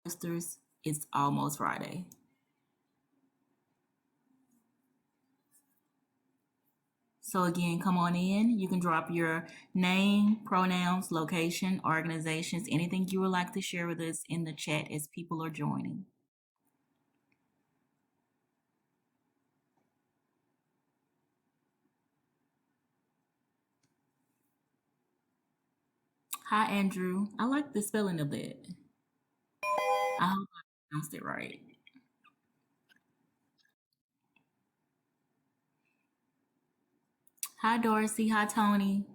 Sisters, it's almost Friday. So again, come on in. You can drop your name, pronouns, location, organizations, anything you would like to share with us in the chat as people are joining. Hi, Andrew. I like the spelling of that. I hope I pronounced it right. Hi, Dorsey. Hi, Tony.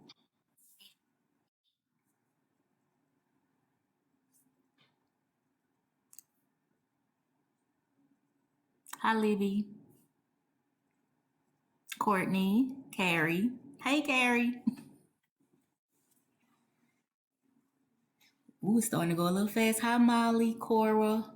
Hi, Libby. Courtney. Carrie. Hey, Carrie. Ooh, it's starting to go a little fast. Hi, Molly. Cora.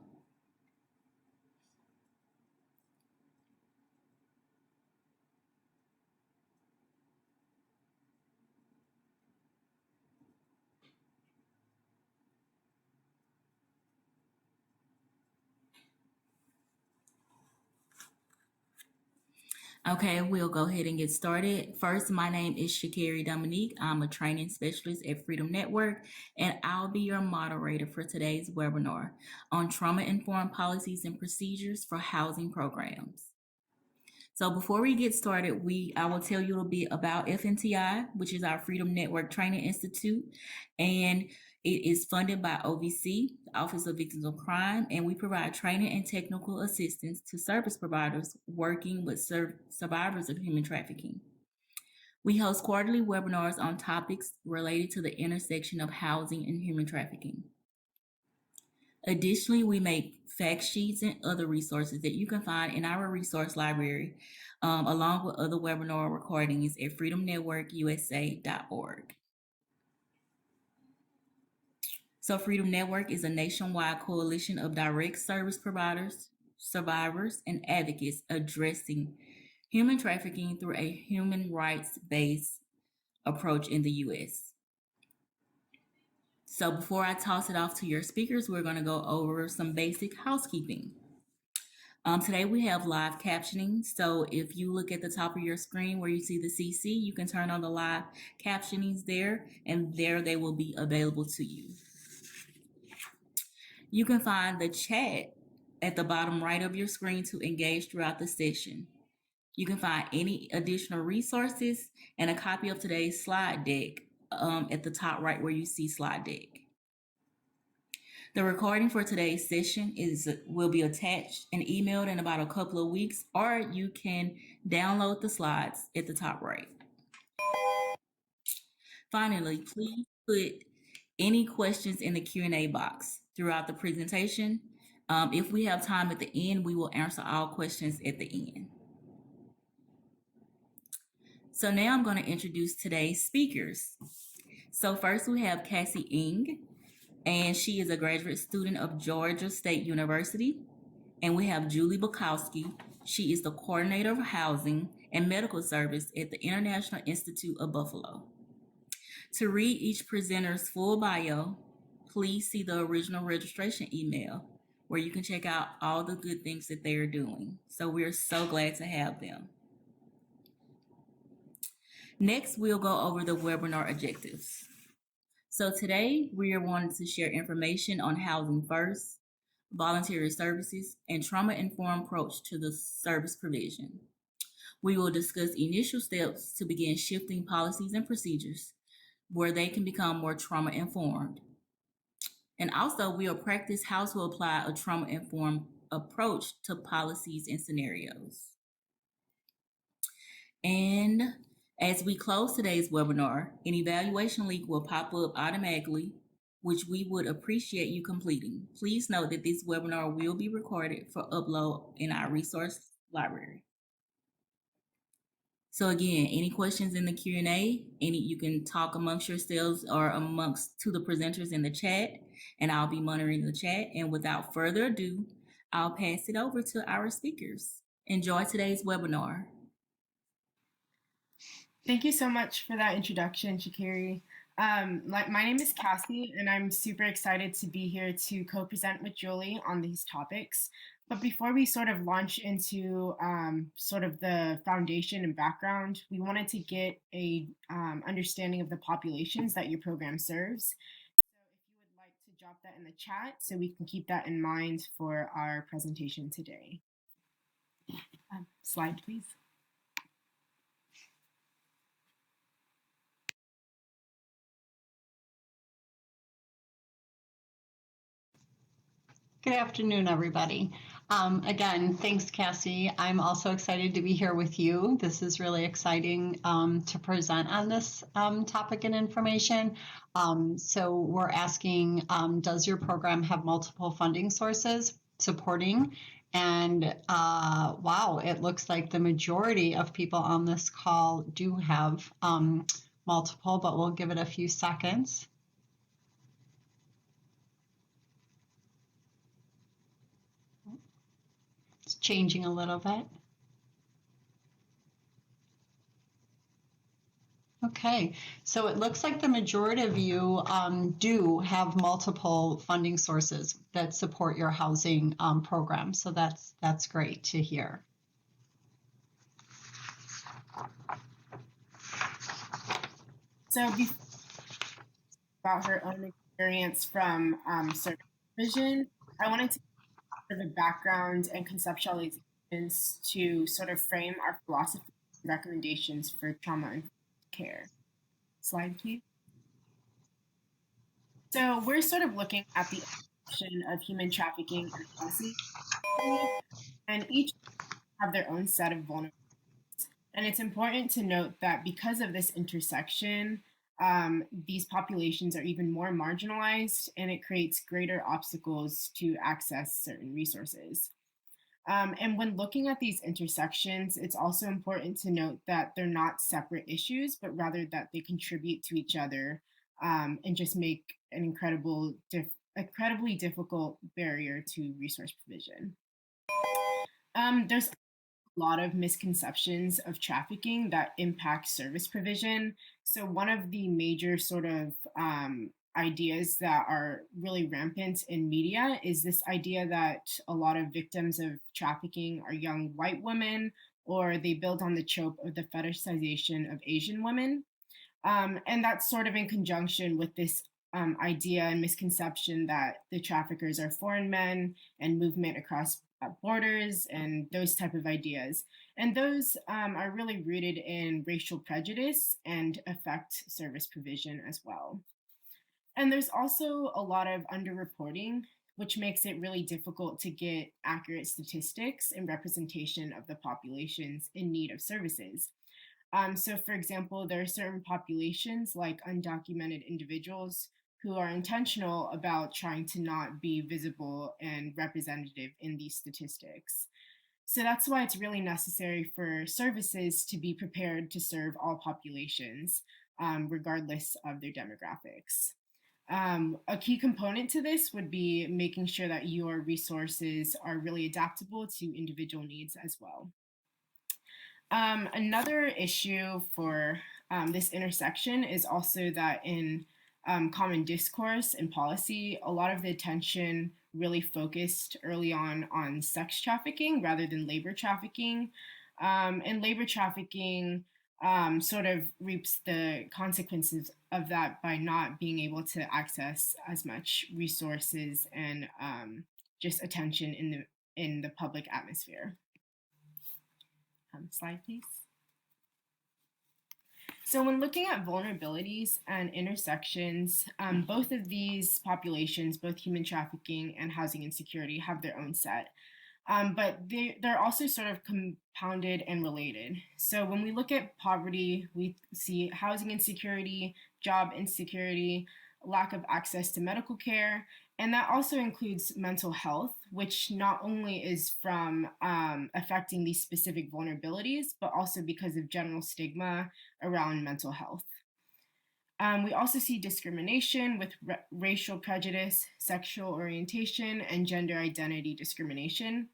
Okay, we'll go ahead and get started. First, my name is Shakari Dominique. I'm a training specialist at Freedom Network, and I'll be your moderator for today's webinar on trauma-informed policies and procedures for housing programs. So before we get started, I will tell you a little bit about FNTI, which is our Freedom Network Training Institute, and it is funded by OVC, the Office of Victims of Crime, and we provide training and technical assistance to service providers working with survivors of human trafficking. We host quarterly webinars on topics related to the intersection of housing and human trafficking. Additionally, we make fact sheets and other resources that you can find in our resource library, along with other webinar recordings at freedomnetworkusa.org. So Freedom Network is a nationwide coalition of direct service providers, survivors, and advocates addressing human trafficking through a human rights-based approach in the U.S. So before I toss it off to your speakers, we're going to go over some basic housekeeping. Today we have live captioning. So if you look at the top of your screen where you see the CC, you can turn on the live captionings there, and there they will be available to you. You can find the chat at the bottom right of your screen to engage throughout the session. You can find any additional resources and a copy of today's slide deck at the top right where you see slide deck. The recording for today's session will be attached and emailed in about a couple of weeks, or you can download the slides at the top right. Finally, please put any questions in the Q&A box throughout the presentation. If we have time at the end, we will answer all questions at the end. So now I'm going to introduce today's speakers. So first we have Cassie Ng, and she is a graduate student of Georgia State University. And we have Julie Bukowski. She is the coordinator of housing and medical service at the International Institute of Buffalo. To read each presenter's full bio, please see the original registration email where you can check out all the good things that they are doing. So we're so glad to have them. Next, we'll go over the webinar objectives. So today we are wanting to share information on housing first, voluntary services, and trauma-informed approach to the service provision. We will discuss initial steps to begin shifting policies and procedures where they can become more trauma-informed. And also, we will practice how to apply a trauma-informed approach to policies and scenarios. And as we close today's webinar, an evaluation link will pop up automatically, which we would appreciate you completing. Please note that this webinar will be recorded for upload in our resource library. So again, any questions in the Q&A, you can talk amongst yourselves or to the presenters in the chat, and I'll be monitoring the chat. And without further ado, I'll pass it over to our speakers. Enjoy today's webinar. Thank you so much for that introduction, Shakari. My name is Cassie, and I'm super excited to be here to co-present with Julie on these topics. But before we sort of launch into sort of the foundation and background, we wanted to get a understanding of the populations that your program serves. So if you would like to drop that in the chat so we can keep that in mind for our presentation today. Slide, please. Good afternoon, everybody. Again, thanks, Cassie. I'm also excited to be here with you. This is really exciting to present on this topic and information. So we're asking, does your program have multiple funding sources supporting? And wow, it looks like the majority of people on this call do have multiple, but we'll give it a few seconds. It's changing a little bit. Okay, so it looks like the majority of you do have multiple funding sources that support your housing program. So that's great to hear. So about her own experience from service provision, I wanted to the background and conceptualizations to sort of frame our philosophy and recommendations for trauma-informed care. Slide, please. So we're sort of looking at the intersection of human trafficking and policy, and each have their own set of vulnerabilities. And it's important to note that because of this intersection, these populations are even more marginalized, and it creates greater obstacles to access certain resources. And when looking at these intersections, it's also important to note that they're not separate issues, but rather that they contribute to each other and just make an incredibly difficult barrier to resource provision. There's a lot of misconceptions of trafficking that impact service provision. So one of the major sort of ideas that are really rampant in media is this idea that a lot of victims of trafficking are young white women, or they build on the trope of the fetishization of Asian women. And that's sort of in conjunction with this idea and misconception that the traffickers are foreign men and movement across borders and those type of ideas. And those are really rooted in racial prejudice and affect service provision as well. And there's also a lot of underreporting, which makes it really difficult to get accurate statistics and representation of the populations in need of services. So, for example, there are certain populations like undocumented individuals who are intentional about trying to not be visible and representative in these statistics. So that's why it's really necessary for services to be prepared to serve all populations, regardless of their demographics. A key component to this would be making sure that your resources are really adaptable to individual needs as well. Another issue for this intersection is also that in common discourse and policy, a lot of the attention really focused early on sex trafficking rather than labor trafficking. And labor trafficking sort of reaps the consequences of that by not being able to access as much resources and just attention in the public atmosphere. Slide, please. So when looking at vulnerabilities and intersections, both of these populations, both human trafficking and housing insecurity, have their own set. But they're also sort of compounded and related. So when we look at poverty, we see housing insecurity, job insecurity, lack of access to medical care, and that also includes mental health, which not only is from affecting these specific vulnerabilities, but also because of general stigma around mental health. We also see discrimination with racial prejudice, sexual orientation, and gender identity discrimination,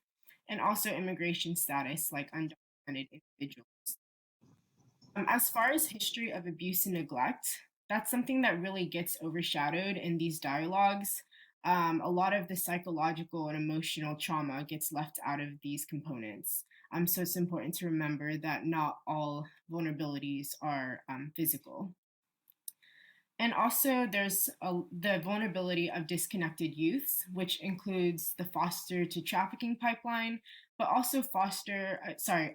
and also immigration status like undocumented individuals. As far as history of abuse and neglect, that's something that really gets overshadowed in these dialogues. A lot of the psychological and emotional trauma gets left out of these components. So it's important to remember that not all vulnerabilities are physical. And also, there's the vulnerability of disconnected youths, which includes the foster to trafficking pipeline, but also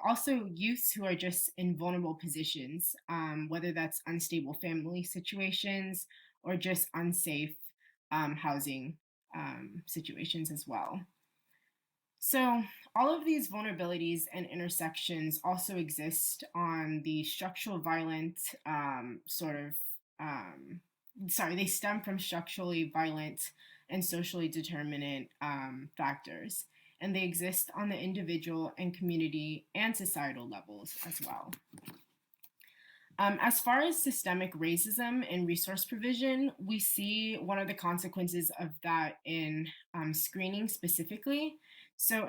also youths who are just in vulnerable positions, whether that's unstable family situations or just unsafe housing situations as well. So, all of these vulnerabilities and intersections also exist on the structural violent they stem from structurally violent and socially determinant factors, and they exist on the individual and community and societal levels as well. As far as systemic racism and resource provision, we see one of the consequences of that in screening specifically. So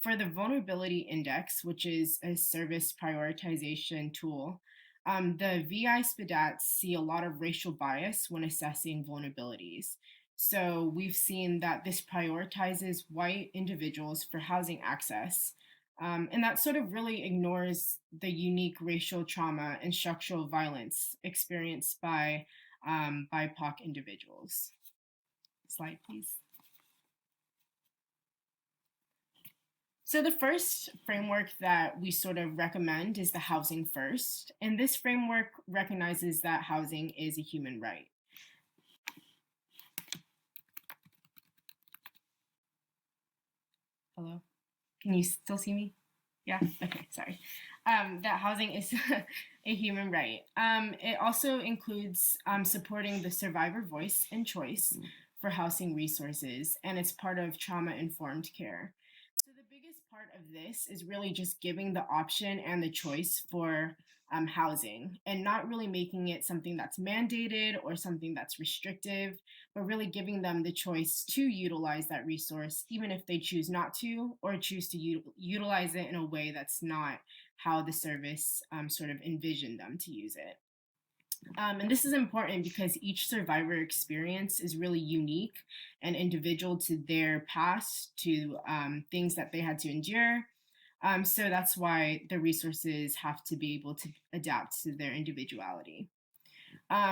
for the vulnerability index, which is a service prioritization tool, the VI SPDATs see a lot of racial bias when assessing vulnerabilities. So we've seen that this prioritizes white individuals for housing access. And that sort of really ignores the unique racial trauma and structural violence experienced by BIPOC individuals. Slide, please. So the first framework that we sort of recommend is the housing first. And this framework recognizes that housing is a human right. Hello? Can you still see me? Yeah? Okay, sorry. That housing is a human right. It also includes supporting the survivor voice and choice for housing resources, and it's part of trauma-informed care. So the biggest part of this is really just giving the option and the choice for housing, and not really making it something that's mandated or something that's restrictive, but really giving them the choice to utilize that resource, even if they choose not to, or choose to utilize it in a way that's not how the service sort of envisioned them to use it. And this is important because each survivor experience is really unique and individual to their past, to things that they had to endure. So that's why the resources have to be able to adapt to their individuality.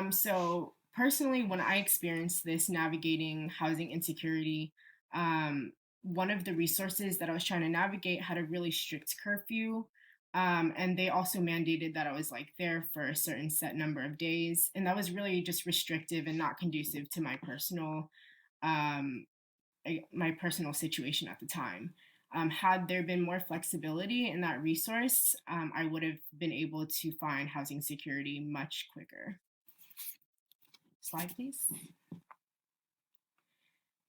So personally, when I experienced this navigating housing insecurity, one of the resources that I was trying to navigate had a really strict curfew. And they also mandated that I was like there for a certain set number of days. And that was really just restrictive and not conducive to my personal situation at the time. Had there been more flexibility in that resource, I would have been able to find housing security much quicker. Slide, please.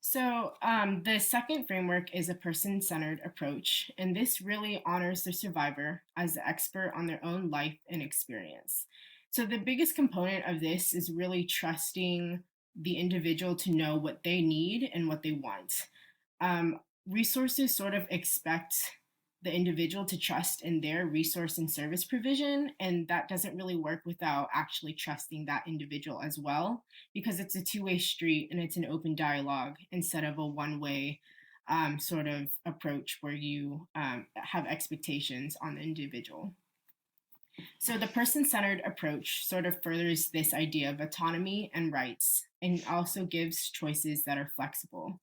So the second framework is a person-centered approach, and this really honors the survivor as the expert on their own life and experience. So the biggest component of this is really trusting the individual to know what they need and what they want. Resources sort of expect the individual to trust in their resource and service provision, and that doesn't really work without actually trusting that individual as well, because it's a two-way street and it's an open dialogue instead of a one-way sort of approach where you have expectations on the individual. So the person-centered approach sort of furthers this idea of autonomy and rights, and also gives choices that are flexible.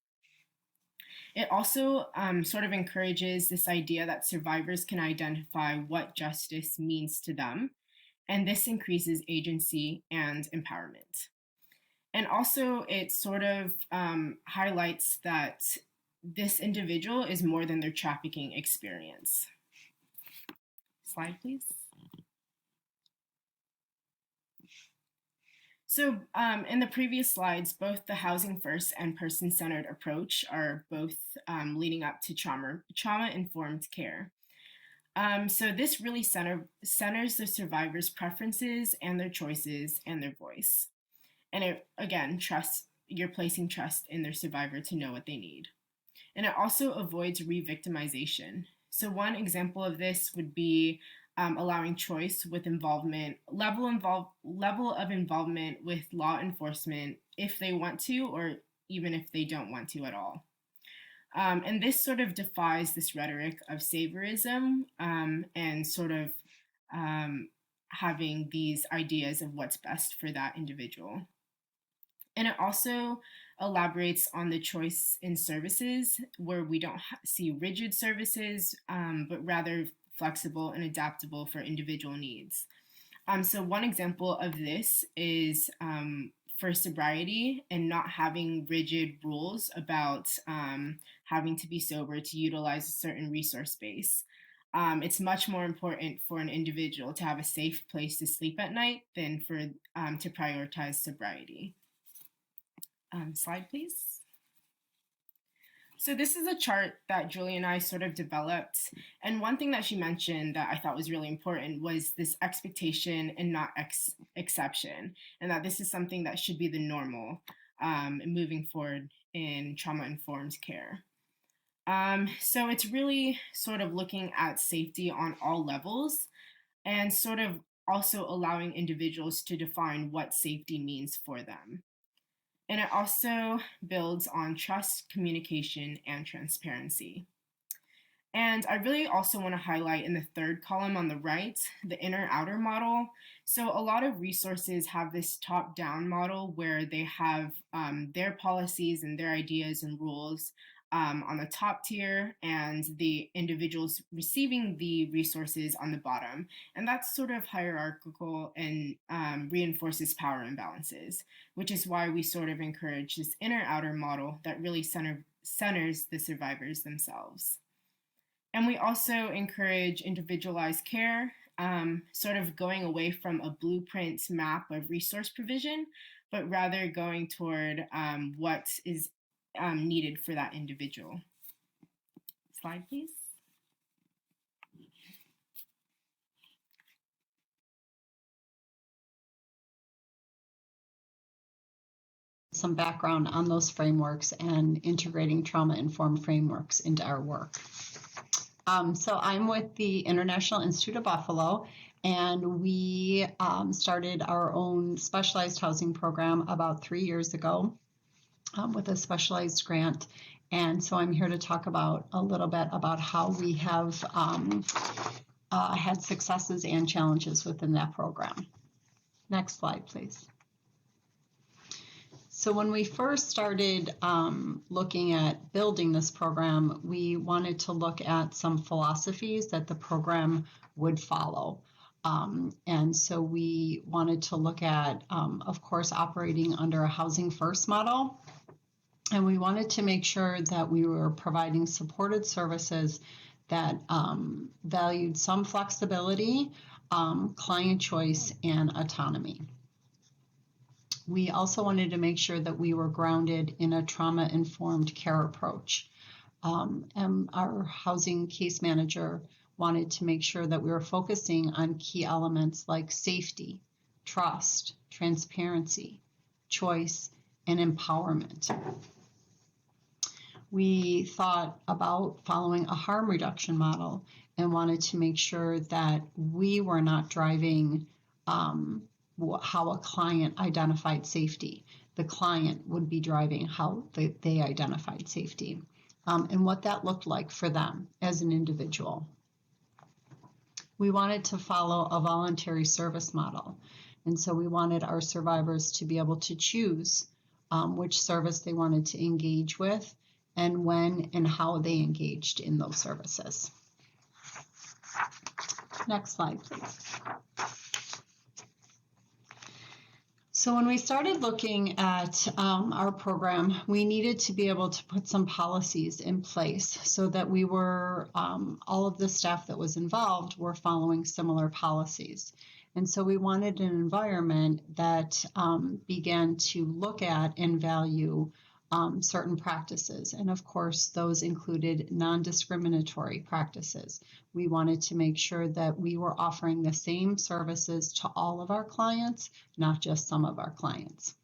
It also sort of encourages this idea that survivors can identify what justice means to them, and this increases agency and empowerment. And also, it sort of highlights that this individual is more than their trafficking experience. Slide, please. So in the previous slides, both the housing first and person-centered approach are both leading up to trauma-informed care. So this really centers the survivor's preferences and their choices and their voice. And it, again, you're placing trust in their survivor to know what they need. And it also avoids re-victimization. So one example of this would be allowing choice with level of involvement with law enforcement if they want to, or even if they don't want to at all. And this sort of defies this rhetoric of saviorism and sort of having these ideas of what's best for that individual. And it also elaborates on the choice in services, where we don't see rigid services, but rather flexible and adaptable for individual needs. So one example of this is for sobriety and not having rigid rules about having to be sober to utilize a certain resource base. It's much more important for an individual to have a safe place to sleep at night than for to prioritize sobriety. Slide, please. So this is a chart that Julie and I sort of developed. And one thing that she mentioned that I thought was really important was this expectation and not exception, and that this is something that should be the normal moving forward in trauma-informed care. So it's really sort of looking at safety on all levels and sort of also allowing individuals to define what safety means for them. And it also builds on trust, communication, and transparency. And I really also want to highlight in the third column on the right, the inner-outer model. So a lot of resources have this top-down model where they have their policies and their ideas and rules on the top tier, and the individuals receiving the resources on the bottom. And that's sort of hierarchical and reinforces power imbalances, which is why we sort of encourage this inner-outer model that really centers the survivors themselves. And we also encourage individualized care, sort of going away from a blueprint map of resource provision, but rather going toward what is needed for that individual. Slide, please. Some background on those frameworks and integrating trauma-informed frameworks into our work. So I'm with the International Institute of Buffalo, and we started our own specialized housing program about 3 years ago with a specialized grant. And so I'm here to talk about a little bit about how we have had successes and challenges within that program. Next slide, please. So when we first started looking at building this program, we wanted to look at some philosophies that the program would follow. And so we wanted to look at, of course, operating under a housing first model. And we wanted to make sure that we were providing supported services that valued some flexibility, client choice, and autonomy. We also wanted to make sure that we were grounded in a trauma-informed care approach. And our housing case manager wanted to make sure that we were focusing on key elements like safety, trust, transparency, choice, and empowerment. We thought about following a harm reduction model and wanted to make sure that we were not driving how a client identified safety. The client would be driving how they identified safety, and what that looked like for them as an individual. We wanted to follow a voluntary service model, and so we wanted our survivors to be able to choose which service they wanted to engage with and when and how they engaged in those services. Next slide, please. So when we started looking at our program, we needed to be able to put some policies in place so that we were, all of the staff that was involved were following similar policies. And so we wanted an environment that began to look at and value certain practices. And of course, those included non-discriminatory practices. We wanted to make sure that we were offering the same services to all of our clients, not just some of our clients.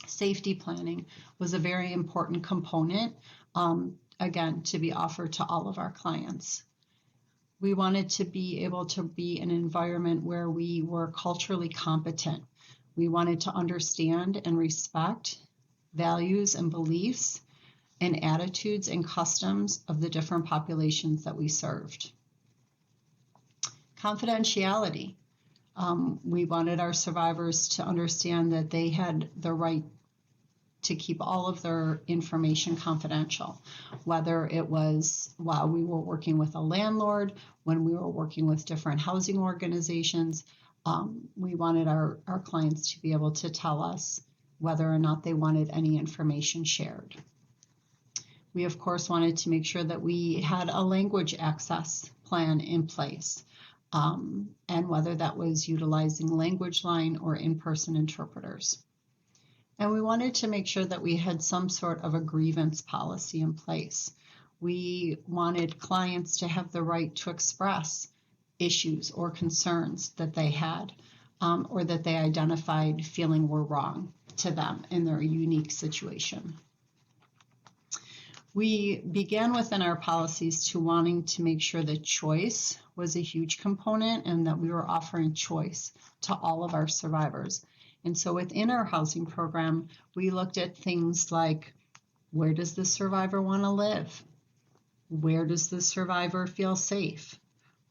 Safety planning was a very important component, again, to be offered to all of our clients. We wanted to be able to be an environment where we were culturally competent. We wanted to understand and respect values and beliefs and attitudes and customs of the different populations that we served. Confidentiality. We wanted our survivors to understand that they had the right to keep all of their information confidential, whether it was while we were working with a landlord, when we were working with different housing organizations. We wanted our clients to be able to tell us whether or not they wanted any information shared. We, of course, wanted to make sure that we had a language access plan in place, and whether that was utilizing language line or in-person interpreters. And we wanted to make sure that we had some sort of a grievance policy in place. We wanted clients to have the right to express issues or concerns that they had, or that they identified feeling were wrong to them in their unique situation. We began within our policies to wanting to make sure that choice was a huge component and that we were offering choice to all of our survivors. And so within our housing program, we looked at things like, where does the survivor want to live? Where does the survivor feel safe?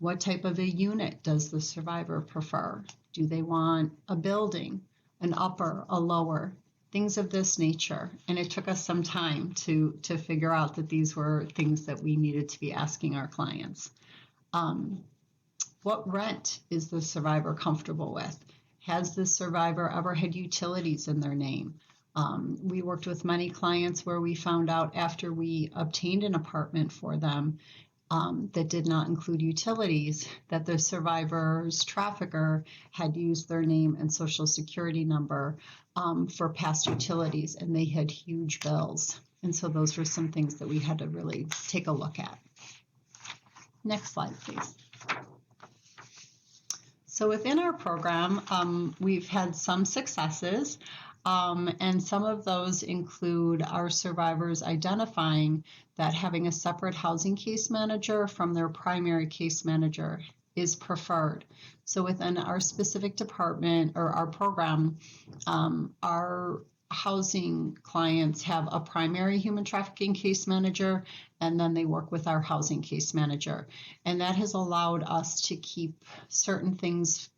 What type of a unit does the survivor prefer? Do they want a building, an upper, a lower? Things of this nature. And it took us some time to figure out that these were things that we needed to be asking our clients. What rent is the survivor comfortable with? Has the survivor ever had utilities in their name? We worked with many clients where we found out after we obtained an apartment for them that did not include utilities, that the survivor's trafficker had used their name and social security number for past utilities, and they had huge bills. And so those were some things that we had to really take a look at. Next slide, please. So within our program, we've had some successes, and some of those include our survivors identifying that having a separate housing case manager from their primary case manager is preferred. So within our specific department or our program, our housing clients have a primary human trafficking case manager, and then they work with our housing case manager. And that has allowed us to keep certain things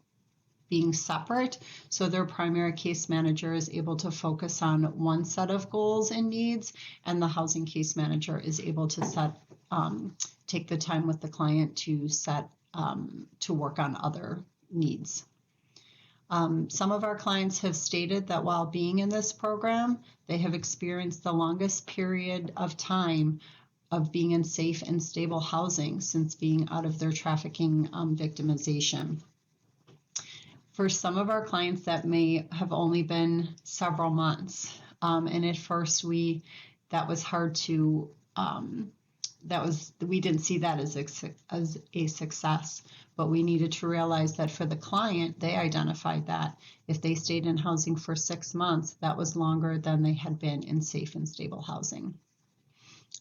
being separate, so their primary case manager is able to focus on one set of goals and needs, and the housing case manager is able to take the time with the client to work on other needs. Some of our clients have stated that while being in this program, they have experienced the longest period of time of being in safe and stable housing since being out of their trafficking victimization. For some of our clients, that may have only been several months. And at first that was hard to, we didn't see that as a success, but we needed to realize that for the client, they identified that if they stayed in housing for 6 months, that was longer than they had been in safe and stable housing.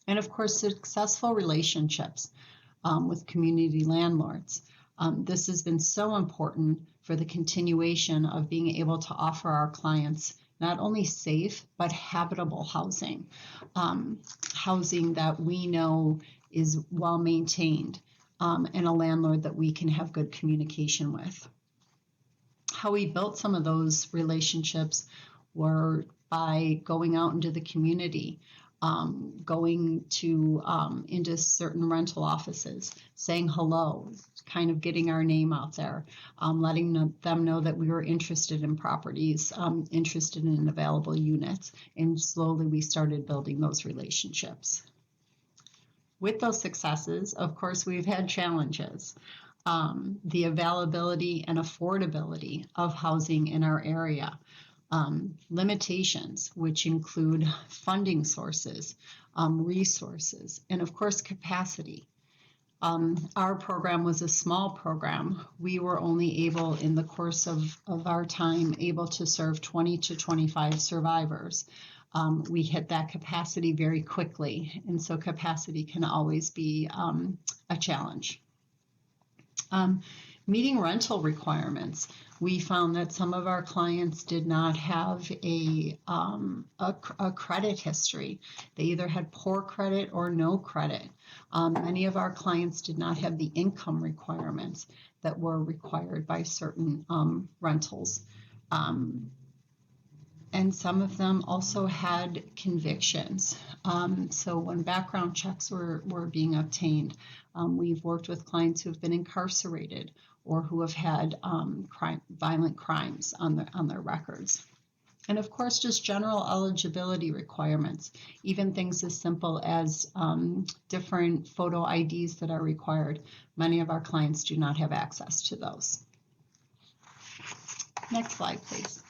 And of course, successful relationships with community landlords. This has been so important for the continuation of being able to offer our clients not only safe, but habitable housing, housing that we know is well maintained, and a landlord that we can have good communication with. How we built some of those relationships were by going out into the community, going to into certain rental offices, saying hello, kind of getting our name out there, letting them know that we were interested in properties, interested in available units, and slowly we started building those relationships. With those successes, of course, we've had challenges. The availability and affordability of housing in our area. Limitations, which include funding sources, resources, and of course, capacity. Our program was a small program. We were only able, in the course of our time, able to serve 20 to 25 survivors. We hit that capacity very quickly, and so capacity can always be a challenge. Meeting rental requirements. We found that some of our clients did not have a credit history. They either had poor credit or no credit. Many of our clients did not have the income requirements that were required by certain rentals. And some of them also had convictions. So when background checks were being obtained, we've worked with clients who have been incarcerated or who have had violent crimes on their records. And of course, just general eligibility requirements, even things as simple as different photo IDs that are required. Many of our clients do not have access to those. Next slide, please.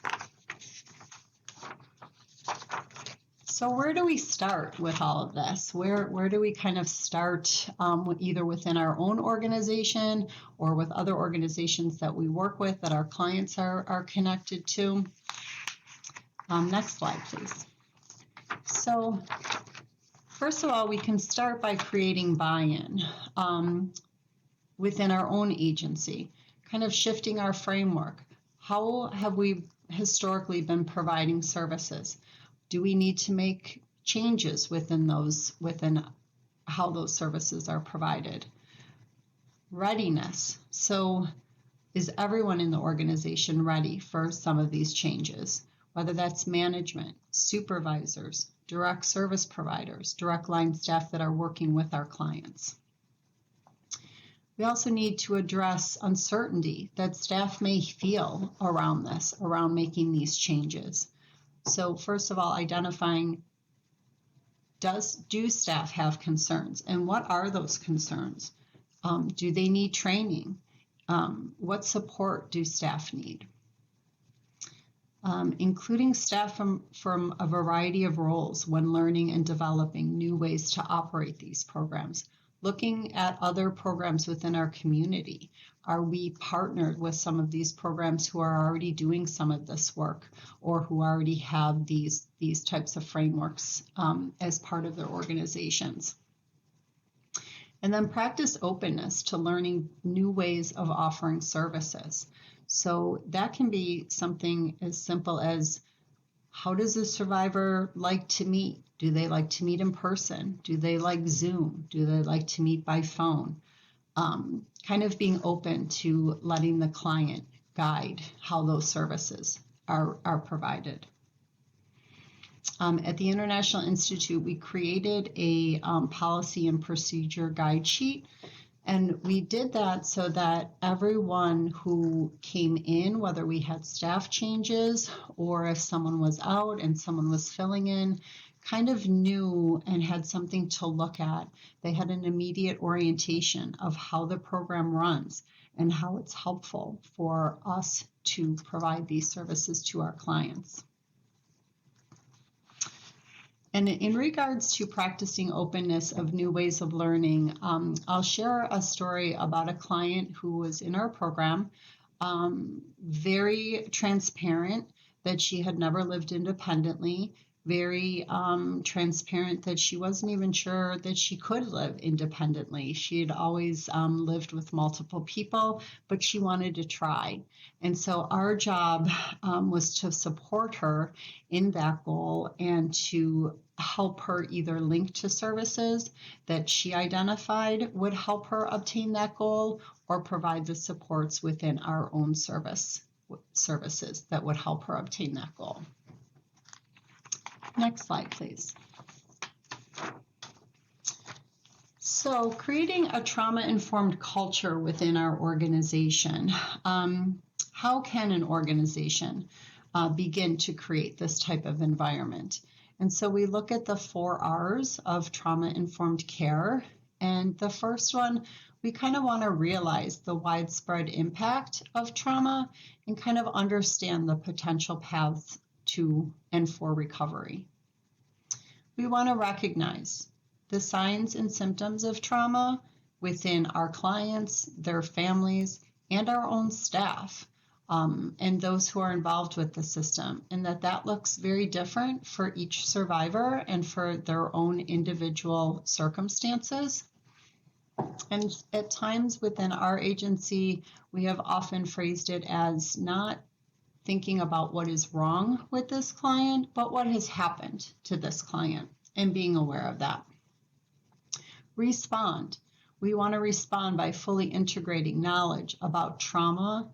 So where do we start with all of this? Where do we kind of start either within our own organization or with other organizations that we work with that our clients are connected to? Next slide, please. So first of all, we can start by creating buy-in within our own agency, kind of shifting our framework. How have we historically been providing services? Do we need to make changes within how those services are provided? Readiness. So is everyone in the organization ready for some of these changes? Whether that's management, supervisors, direct service providers, direct line staff that are working with our clients. We also need to address uncertainty that staff may feel around making these changes. So first of all, identifying, do staff have concerns, and what are those concerns? Do they need training? What support do staff need? Including staff from a variety of roles when learning and developing new ways to operate these programs. Looking at other programs within our community. Are we partnered with some of these programs who are already doing some of this work or who already have these types of frameworks as part of their organizations? And then practice openness to learning new ways of offering services. So that can be something as simple as, how does a survivor like to meet? Do they like to meet in person? Do they like Zoom? Do they like to meet by phone? Kind of being open to letting the client guide how those services are provided. At the International Institute, we created a policy and procedure guide sheet. And we did that so that everyone who came in, whether we had staff changes or if someone was out and someone was filling in, kind of knew and had something to look at. They had an immediate orientation of how the program runs and how it's helpful for us to provide these services to our clients. And in regards to practicing openness of new ways of learning, I'll share a story about a client who was in our program, very transparent that she had never lived independently, very transparent that she wasn't even sure that she could live independently. She had always lived with multiple people, but she wanted to try. And so our job was to support her in that goal and to help her either link to services that she identified would help her obtain that goal or provide the supports within our own services that would help her obtain that goal. Next slide, please. So creating a trauma-informed culture within our organization. How can an organization begin to create this type of environment? And so we look at the 4 R's of trauma-informed care. And the first one, we kind of want to realize the widespread impact of trauma and kind of understand the potential paths to and for recovery. We want to recognize the signs and symptoms of trauma within our clients, their families, and our own staff, and those who are involved with the system, and that looks very different for each survivor and for their own individual circumstances. And at times within our agency, we have often phrased it as not thinking about what is wrong with this client, but what has happened to this client and being aware of that. Respond. We want to respond by fully integrating knowledge about trauma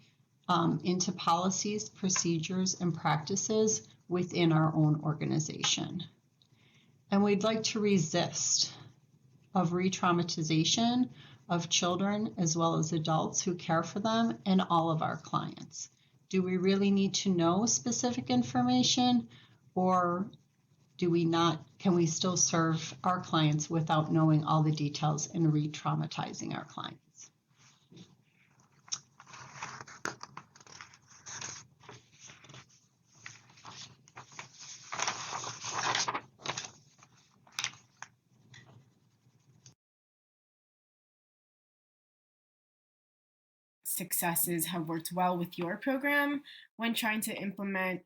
into policies, procedures, and practices within our own organization. And we'd like to resist of re-traumatization of children as well as adults who care for them and all of our clients. Do we really need to know specific information, or do we not? Can we still serve our clients without knowing all the details and re-traumatizing our clients? Successes have worked well with your program when trying to implement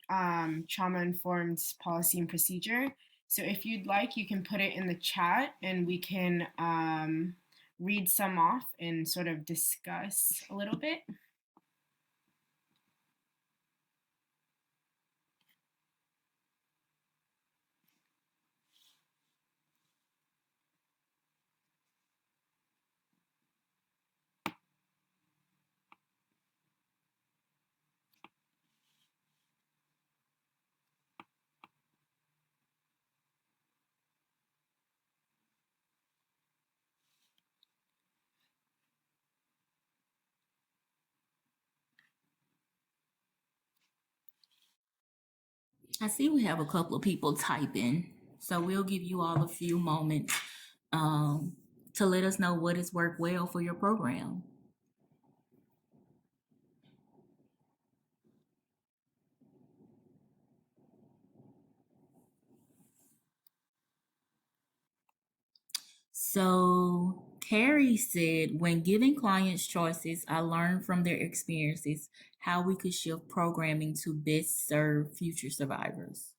trauma-informed policy and procedure. So if you'd like, you can put it in the chat and we can read some off and sort of discuss a little bit. I see we have a couple of people typing, so we'll give you all a few moments to let us know what has worked well for your program. So Carrie said, when giving clients choices, I learned from their experiences how we could shift programming to best serve future survivors.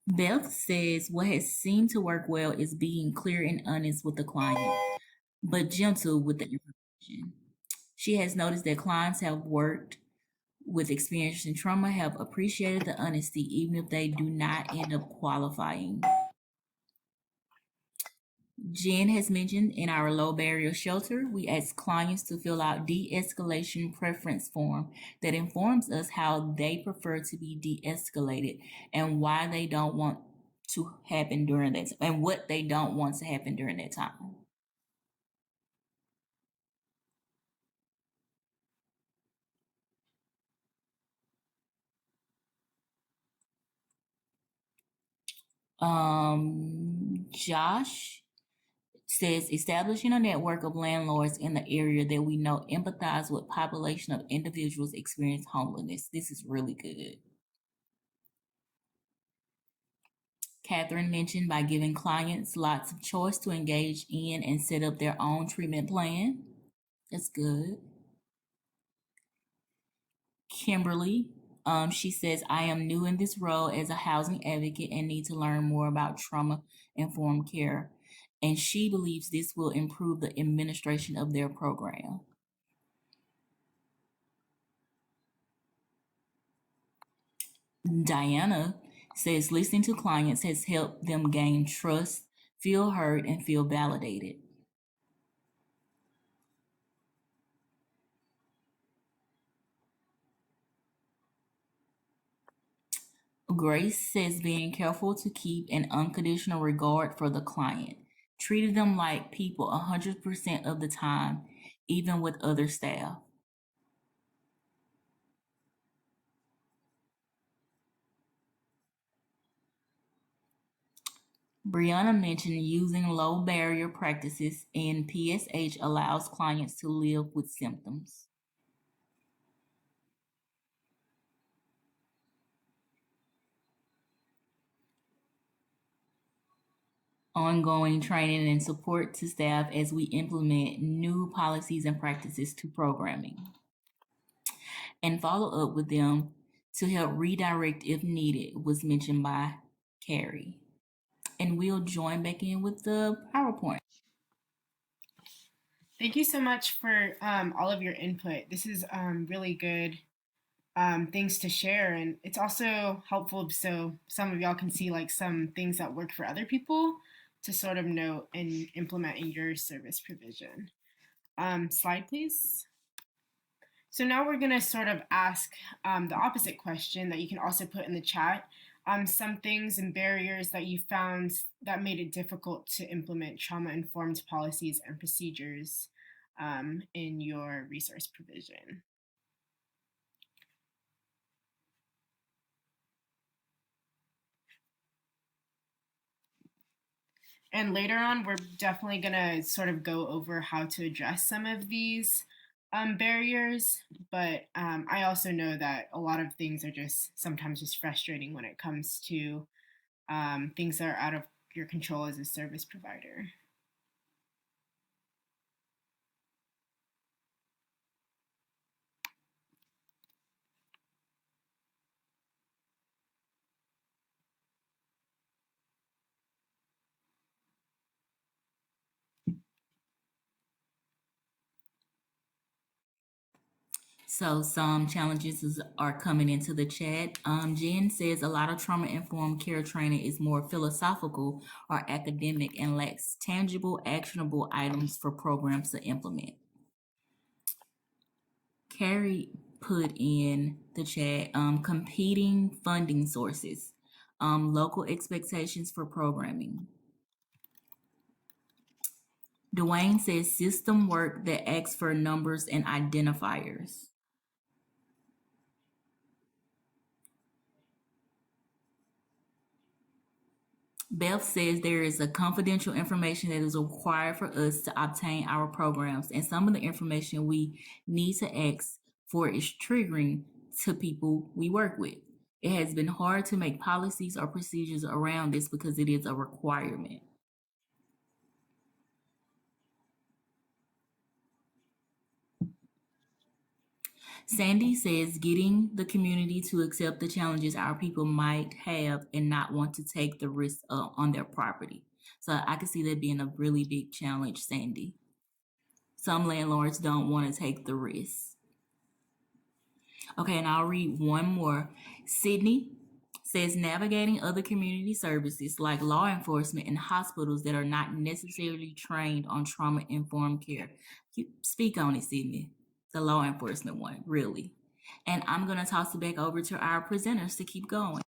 Beth says, what has seemed to work well is being clear and honest with the client, but gentle with the information. She has noticed that clients have worked with experience in trauma have appreciated the honesty, even if they do not end up qualifying. Jen has mentioned in our low barrier shelter, we ask clients to fill out de-escalation preference form that informs us how they prefer to be de-escalated and why they don't want to happen during that and what they don't want to happen during that time. Josh says establishing a network of landlords in the area that we know empathize with population of individuals experience homelessness. This is really good. Catherine mentioned by giving clients lots of choice to engage in and set up their own treatment plan. That's good. Kimberly, she says, I am new in this role as a housing advocate and need to learn more about trauma informed care. And she believes this will improve the administration of their program. Diana says listening to clients has helped them gain trust, feel heard, and feel validated. Grace says being careful to keep an unconditional regard for the client, treating them like people 100% of the time, even with other staff. Brianna mentioned using low barrier practices in PSH allows clients to live with symptoms. Ongoing training and support to staff as we implement new policies and practices to programming. And follow up with them to help redirect if needed was mentioned by Carrie. And we'll join back in with the PowerPoint. Thank you so much for all of your input. This is really good things to share, and it's also helpful so some of y'all can see like some things that work for other people to sort of note and implement in your service provision. Slide, please. So now we're going to sort of ask the opposite question that you can also put in the chat. Some things and barriers that you found that made it difficult to implement trauma-informed policies and procedures in your resource provision. And later on, we're definitely going to sort of go over how to address some of these barriers. But I also know that a lot of things are just sometimes just frustrating when it comes to things that are out of your control as a service provider. So some challenges are coming into the chat. Jen says a lot of trauma-informed care training is more philosophical or academic and lacks tangible, actionable items for programs to implement. Carrie put in the chat competing funding sources, local expectations for programming. Dwayne says system work that asks for numbers and identifiers. Beth says there is a confidential information that is required for us to obtain our programs, and some of the information we need to ask for is triggering to people we work with. It has been hard to make policies or procedures around this because it is a requirement. Sandy says getting the community to accept the challenges our people might have and not want to take the risk on their property. So I can see that being a really big challenge, Sandy. Some landlords don't want to take the risk. Okay, and I'll read one more. Sydney says navigating other community services like law enforcement and hospitals that are not necessarily trained on trauma-informed care. Speak on it, Sydney. The law enforcement one, really. And I'm going to toss it back over to our presenters to keep going.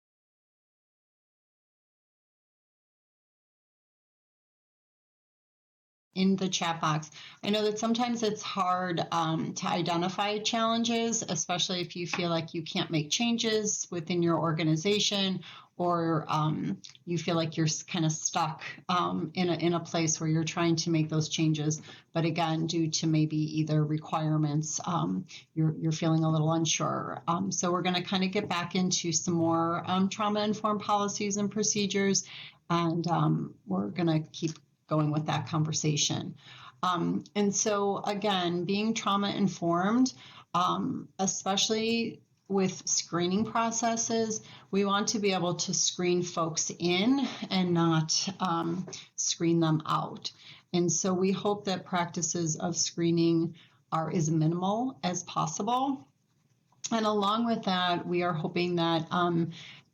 In the chat box. I know that sometimes it's hard to identify challenges, especially if you feel like you can't make changes within your organization, or you feel like you're kind of stuck in a place where you're trying to make those changes. But again, due to maybe either requirements, you're feeling a little unsure. So we're going to kind of get back into some more trauma-informed policies and procedures, and we're going to keep going with that conversation. And so again, being trauma informed, especially with screening processes, we want to be able to screen folks in and not screen them out. And so we hope that practices of screening are as minimal as possible. And along with that, we are hoping that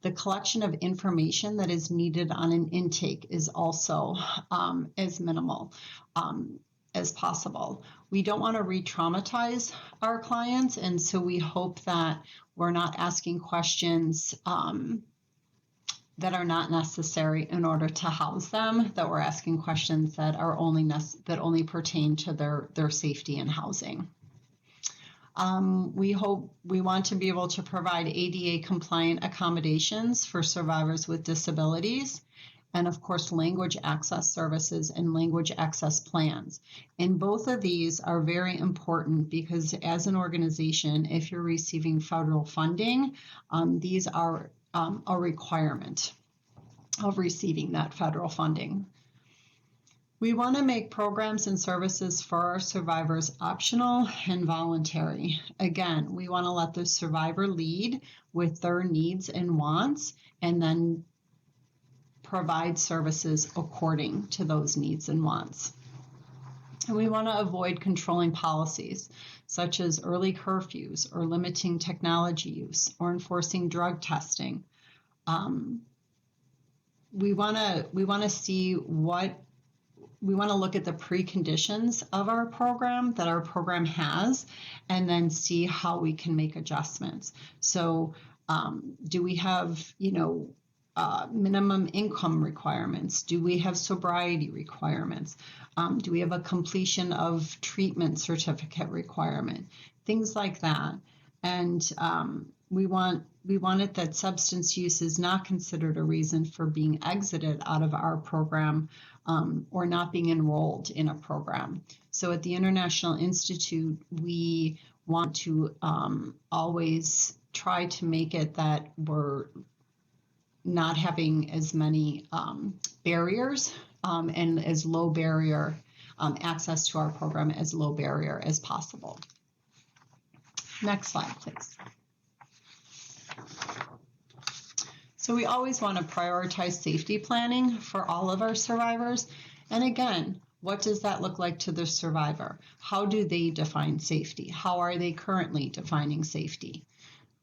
the collection of information that is needed on an intake is also as minimal as possible. We don't want to re-traumatize our clients, and so we hope that we're not asking questions that are not necessary in order to house them, that we're asking questions that are only pertain to their safety and housing. We want to be able to provide ADA compliant accommodations for survivors with disabilities, and of course, language access services and language access plans. And both of these are very important because as an organization, if you're receiving federal funding, these are a requirement of receiving that federal funding. We want to make programs and services for our survivors optional and voluntary. Again, we want to let the survivor lead with their needs and wants, and then provide services according to those needs and wants. And we want to avoid controlling policies such as early curfews or limiting technology use or enforcing drug testing. We want to see what we want to look at the preconditions of our program that our program has, and then see how we can make adjustments. So do we have, minimum income requirements? Do we have sobriety requirements? Do we have a completion of treatment certificate requirement? Things like that. And we want it that substance use is not considered a reason for being exited out of our program or not being enrolled in a program. So at the International Institute, we want to always try to make it that we're not having as many barriers and as low barrier access to our program as low barrier as possible. Next slide, please. So we always want to prioritize safety planning for all of our survivors. And again, what does that look like to the survivor? How do they define safety? How are they currently defining safety?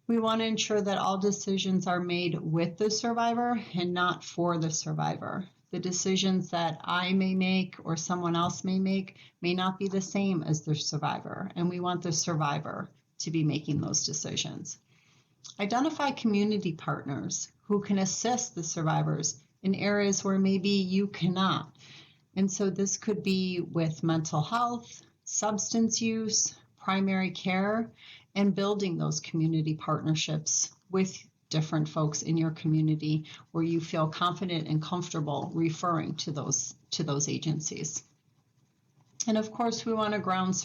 We want to ensure that all decisions are made with the survivor and not for the survivor. The decisions that I may make or someone else may make may not be the same as the survivor, and we want the survivor to be making those decisions. Identify community partners who can assist the survivors in areas where maybe you cannot. And so this could be with mental health, substance use, primary care, and building those community partnerships with different folks in your community where you feel confident and comfortable referring to those agencies. And of course, we want to ground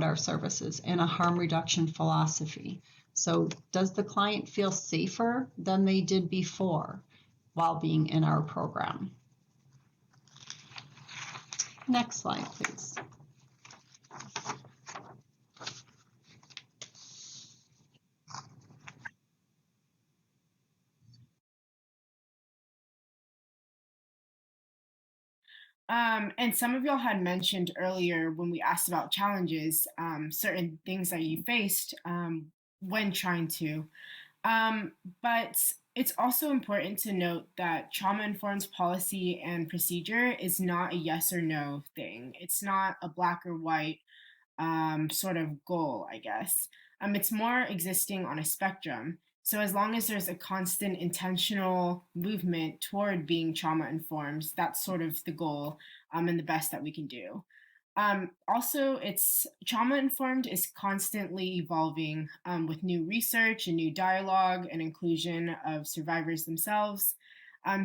our services in a harm reduction philosophy. So does the client feel safer than they did before while being in our program? Next slide, please. And some of y'all had mentioned earlier when we asked about challenges, certain things that you faced when trying to. But it's also important to note that trauma-informed policy and procedure is not a yes or no thing. It's not a black or white sort of goal, I guess. It's more existing on a spectrum. So as long as there's a constant intentional movement toward being trauma informed, that's sort of the goal and the best that we can do. Also, it's trauma informed is constantly evolving with new research and new dialogue and inclusion of survivors themselves.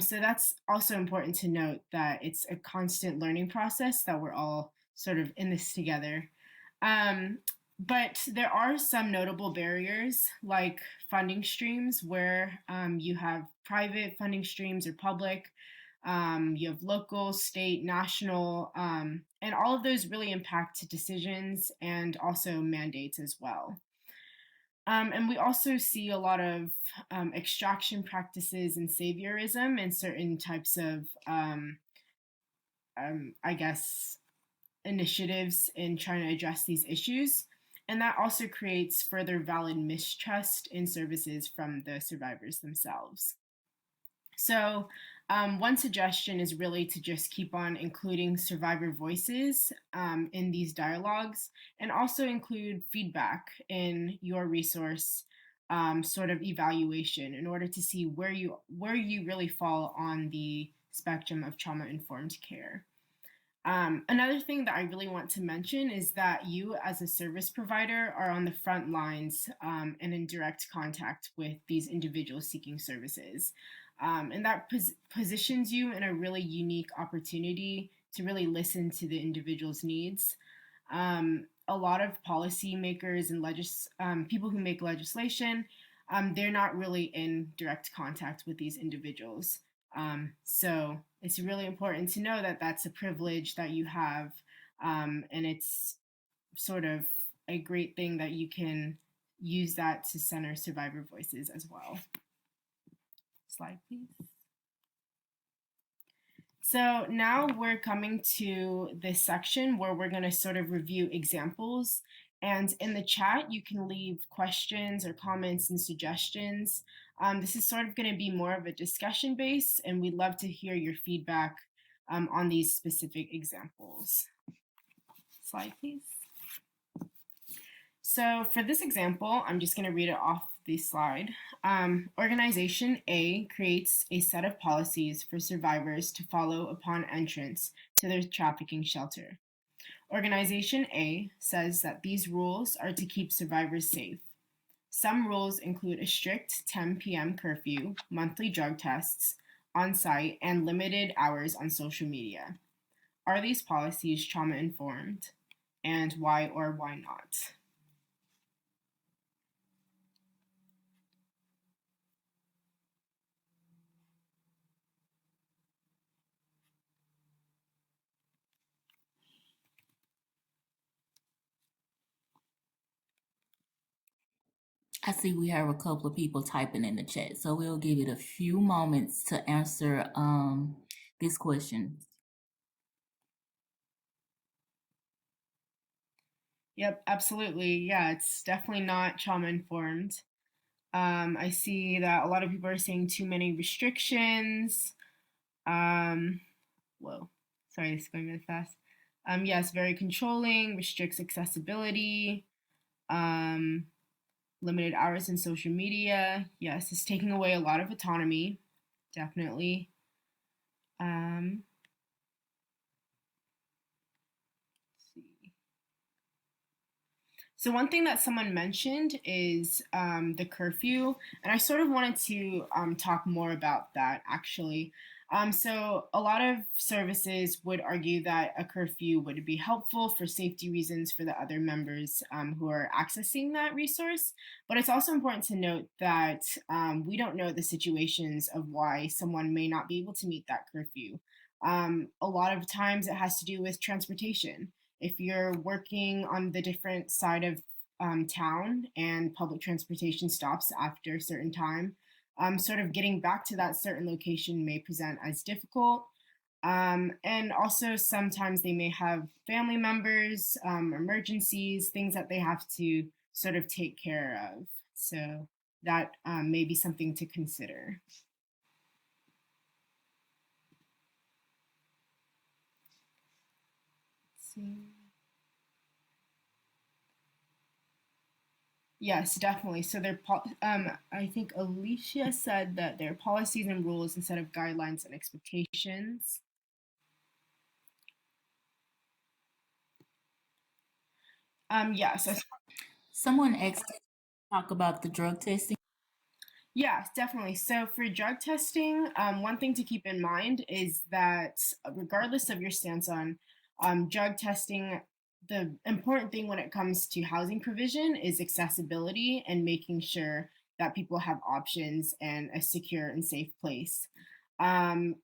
So that's also important to note that it's a constant learning process that we're all sort of in this together. But there are some notable barriers like funding streams where you have private funding streams or public, you have local, state, national, and all of those really impact decisions and also mandates as well. And we also see a lot of extraction practices and saviorism in certain types of, I guess, initiatives in trying to address these issues. And that also creates further valid mistrust in services from the survivors themselves. So one suggestion is really to just keep on including survivor voices in these dialogues, and also include feedback in your resource sort of evaluation in order to see where you really fall on the spectrum of trauma-informed care. Another thing that I really want to mention is that you as a service provider are on the front lines and in direct contact with these individuals seeking services. And that positions you in a really unique opportunity to really listen to the individual's needs. A lot of policymakers and people who make legislation, they're not really in direct contact with these individuals. So it's really important to know that that's a privilege that you have, and it's sort of a great thing that you can use that to center survivor voices as well. Slide, please. So now we're coming to this section where we're going to sort of review examples. And in the chat, you can leave questions or comments and suggestions. This is sort of going to be more of a discussion base, and we'd love to hear your feedback on these specific examples. Slide, please. So for this example, I'm just going to read it off the slide. Organization A creates a set of policies for survivors to follow upon entrance to their trafficking shelter. Organization A says that these rules are to keep survivors safe. Some rules include a strict 10 p.m. curfew, monthly drug tests on site, and limited hours on social media. Are these policies trauma informed? And why or why not? I see we have a couple of people typing in the chat, so we'll give it a few moments to answer this question. Yep, absolutely. Yeah, it's definitely not trauma informed. I see that a lot of people are saying too many restrictions. Whoa, sorry, it's going really fast. Yes, very controlling, restricts accessibility, limited hours in social media. Yes, it's taking away a lot of autonomy, definitely. So one thing that someone mentioned is the curfew, and I sort of wanted to talk more about that actually. So a lot of services would argue that a curfew would be helpful for safety reasons for the other members who are accessing that resource. But it's also important to note that we don't know the situations of why someone may not be able to meet that curfew. A lot of times it has to do with transportation. If you're working on the different side of town and public transportation stops after a certain time, sort of getting back to that certain location may present as difficult. And also sometimes they may have family members, emergencies, things that they have to sort of take care of. So that may be something to consider. Let's see. Yes, definitely. So I think Alicia said that they're policies and rules instead of guidelines and expectations. Yes. Someone asked to talk about the drug testing. Yes, definitely. So for drug testing, one thing to keep in mind is that regardless of your stance on drug testing, the important thing when it comes to housing provision is accessibility and making sure that people have options and a secure and safe place. Um,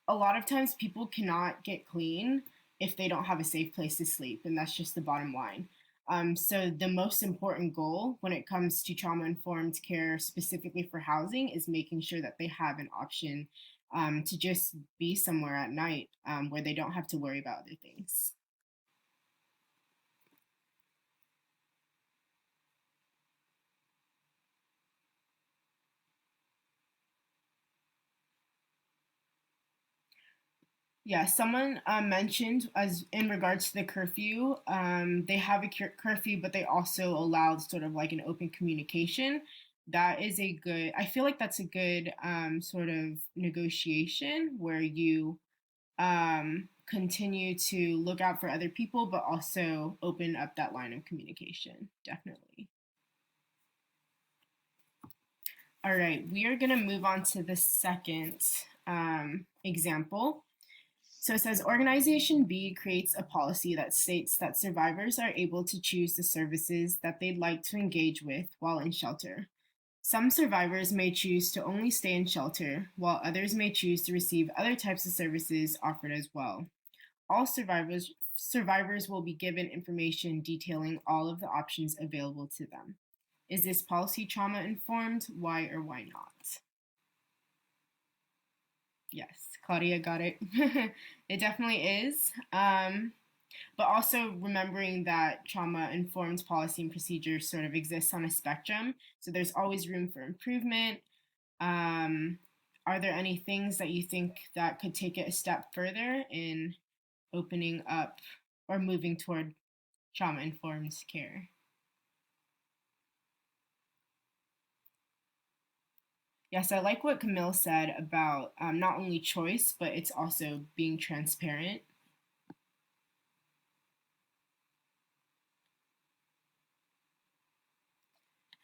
a lot of times people cannot get clean if they don't have a safe place to sleep, and that's just the bottom line. So the most important goal when it comes to trauma-informed care, specifically for housing, is making sure that they have an option to just be somewhere at night where they don't have to worry about other things. Yeah, someone mentioned as in regards to the curfew, they have a curfew, but they also allowed sort of like an open communication. That is a good, I feel like that's a good sort of negotiation where you continue to look out for other people, but also open up that line of communication, definitely. All right, we are gonna move on to the second example. So it says Organization B creates a policy that states that survivors are able to choose the services that they'd like to engage with while in shelter. Some survivors may choose to only stay in shelter, while others may choose to receive other types of services offered as well. All survivors will be given information detailing all of the options available to them. Is this policy trauma informed? Why or why not? Yes, Claudia got it. It definitely is. But also remembering that trauma-informed policy and procedures sort of exists on a spectrum. So there's always room for improvement. Are there any things that you think that could take it a step further in opening up or moving toward trauma-informed care? Yes, I like what Camille said about not only choice, but it's also being transparent.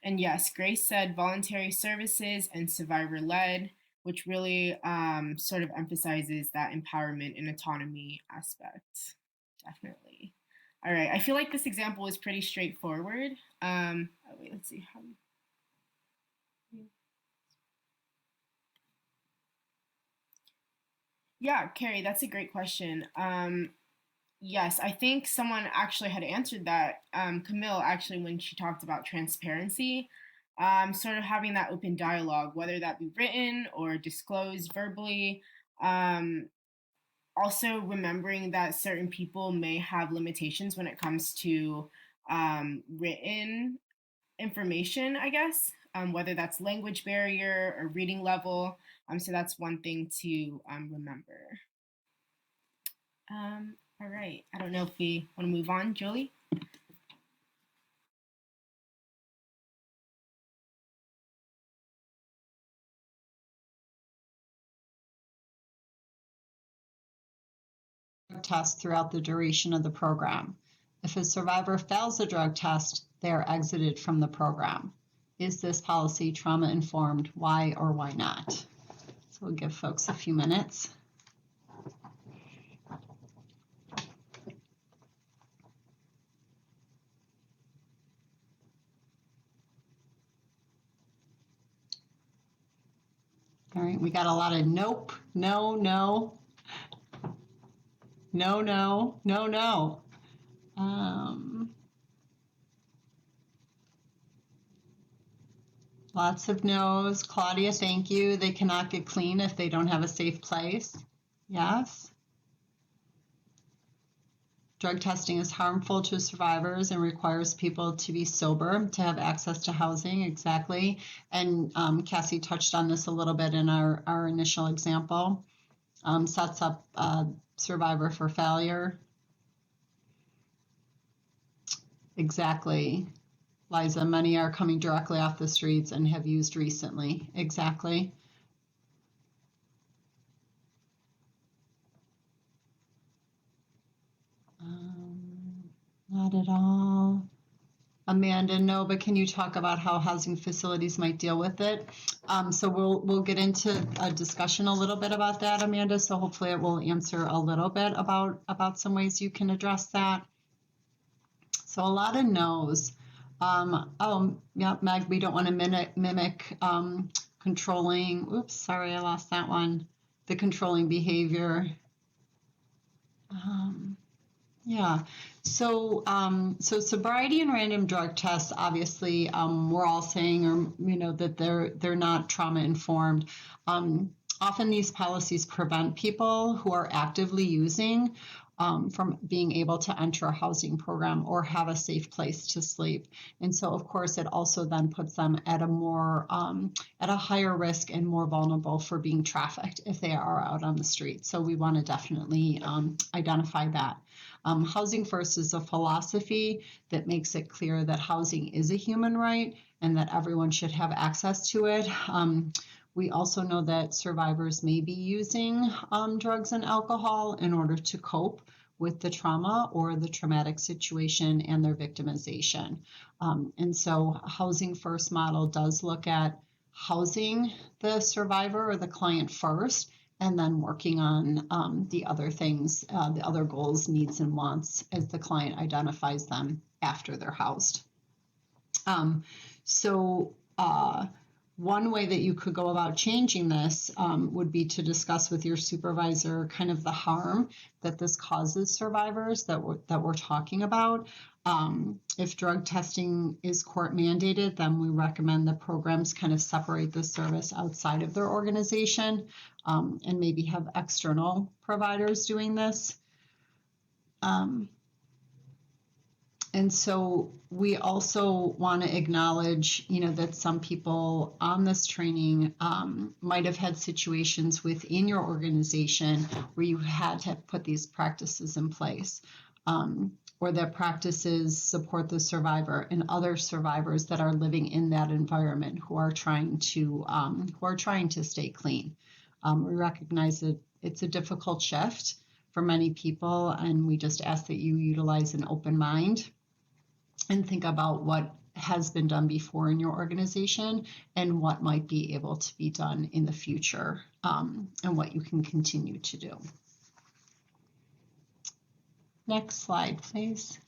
And yes, Grace said voluntary services and survivor-led, which really sort of emphasizes that empowerment and autonomy aspect. Definitely. All right, I feel like this example is pretty straightforward. Oh, wait, let's see. Yeah, Carrie, that's a great question. Yes, I think someone actually had answered that. Camille, actually, when she talked about transparency, sort of having that open dialogue, whether that be written or disclosed verbally. Also, remembering that certain people may have limitations when it comes to written information, I guess, whether that's language barrier or reading level. So that's one thing to remember. All right. I don't know if we want to move on, Julie. Test throughout the duration of the program. If a survivor fails the drug test, they are exited from the program. Is this policy trauma informed? Why or why not? So we'll give folks a few minutes. All right, we got a lot of nope, no, no, no, no, no, no. Lots of no's. Claudia, thank you. They cannot get clean if they don't have a safe place. Yes. Drug testing is harmful to survivors and requires people to be sober to have access to housing. Exactly. And Cassie touched on this a little bit in our initial example. Sets up survivor for failure. Exactly. Liza, many are coming directly off the streets and have used recently. Exactly. Not at all. Amanda, no, but can you talk about how housing facilities might deal with it? So we'll get into a discussion a little bit about that, Amanda. So hopefully it will answer a little bit about some ways you can address that. So a lot of no's. Yeah, Meg, we don't want to mimic controlling. Oops, sorry, I lost that one. The controlling behavior. Yeah. So, so sobriety and random drug tests, obviously, we're all saying, or that they're not trauma informed. Often these policies prevent people who are actively using from being able to enter a housing program or have a safe place to sleep. And so, of course, it also then puts them at a higher risk and more vulnerable for being trafficked if they are out on the street. So we want to definitely identify that. Housing First is a philosophy that makes it clear that housing is a human right and that everyone should have access to it. We also know that survivors may be using drugs and alcohol in order to cope with the trauma or the traumatic situation and their victimization. And so Housing First model does look at housing the survivor or the client first, and then working on the other things, the other goals, needs, and wants as the client identifies them after they're housed. one way that you could go about changing this would be to discuss with your supervisor kind of the harm that this causes survivors that we're talking about. If drug testing is court mandated, then we recommend the programs kind of separate the service outside of their organization and maybe have external providers doing this. And so we also want to acknowledge, that some people on this training might have had situations within your organization where you had to put these practices in place, or that practices support the survivor and other survivors that are living in that environment who are trying to stay clean. We recognize that it's a difficult shift for many people, and we just ask that you utilize an open mind and think about what has been done before in your organization and what might be able to be done in the future, and what you can continue to do. Next slide, please.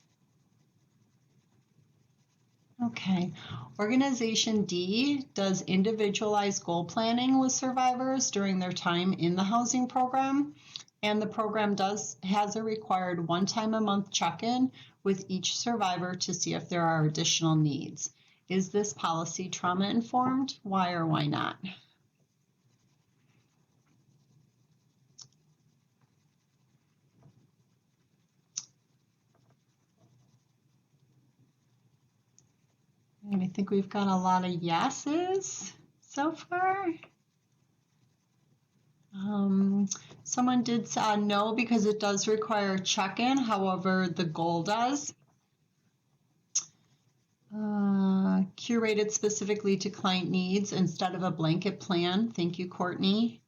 Okay, Organization D does individualized goal planning with survivors during their time in the housing program. And the program has a required 1 time a month check-in with each survivor to see if there are additional needs. Is this policy trauma informed? Why or why not? And I think we've got a lot of yeses so far. Someone did no because it does require a check-in, however, the goal does. Curated specifically to client needs instead of a blanket plan. Thank you, Courtney.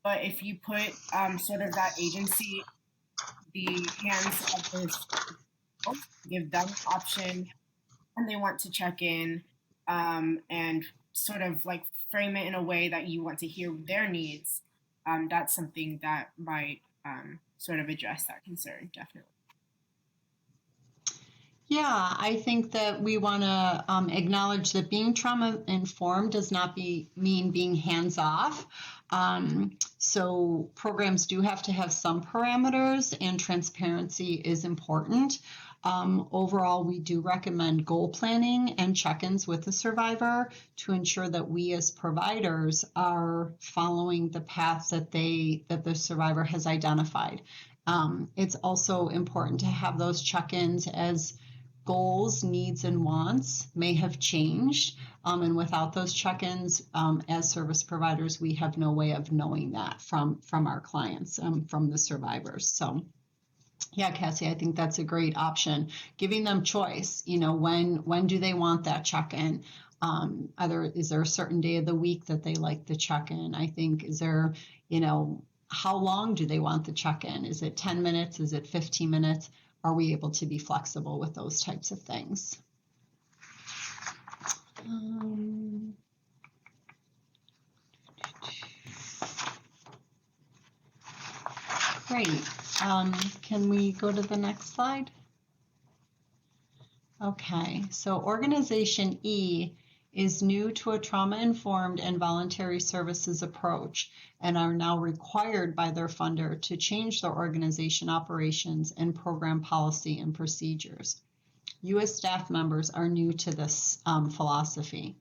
But if you put sort of that agency, the hands of those people, give them an option and they want to check in, and sort of like frame it in a way that you want to hear their needs, that's something that might sort of address that concern, definitely. Yeah, I think that we want to acknowledge that being trauma informed does not mean being hands off. So programs do have to have some parameters, and transparency is important. Overall, we do recommend goal planning and check-ins with the survivor to ensure that we as providers are following the path that the survivor has identified. It's also important to have those check-ins as goals, needs, and wants may have changed. And without those check-ins, as service providers, we have no way of knowing that from our clients, from the survivors. So yeah, Cassie, I think that's a great option. Giving them choice, when do they want that check-in? Is there a certain day of the week that they like the check-in? I think, is there, how long do they want the check-in? Is it 10 minutes? Is it 15 minutes? Are we able to be flexible with those types of things? Great. Can we go to the next slide? Okay, so Organization E is new to a trauma-informed and voluntary services approach and are now required by their funder to change their organization operations and program policy and procedures. You as staff members are new to this philosophy.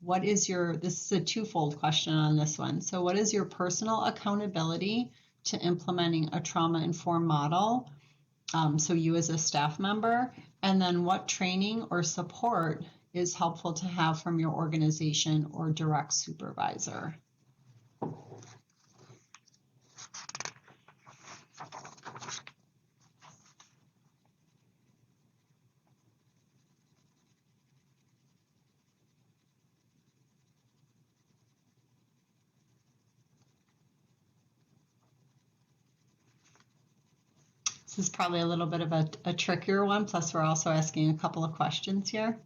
This is a twofold question on this one. So what is your personal accountability to implementing a trauma-informed model? So you as a staff member, and then what training or support is helpful to have from your organization or direct supervisor? This is probably a little bit of a trickier one, plus we're also asking a couple of questions here.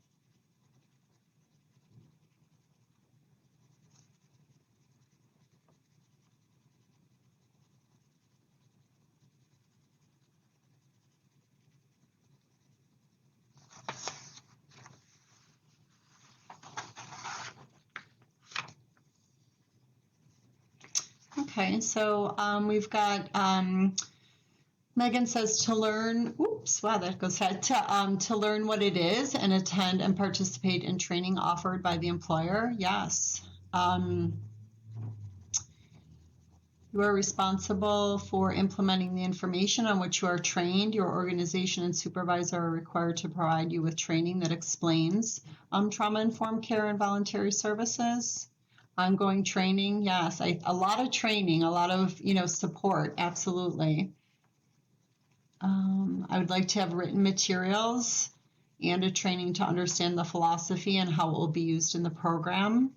Okay, so we've got Megan says to learn. Oops, wow, that goes ahead to learn what it is and attend and participate in training offered by the employer. Yes. You are responsible for implementing the information on which you are trained. Your organization and supervisor are required to provide you with training that explains trauma-informed care and voluntary services. Ongoing training, yes, a lot of training, a lot of support, absolutely. I would like to have written materials and a training to understand the philosophy and how it will be used in the program.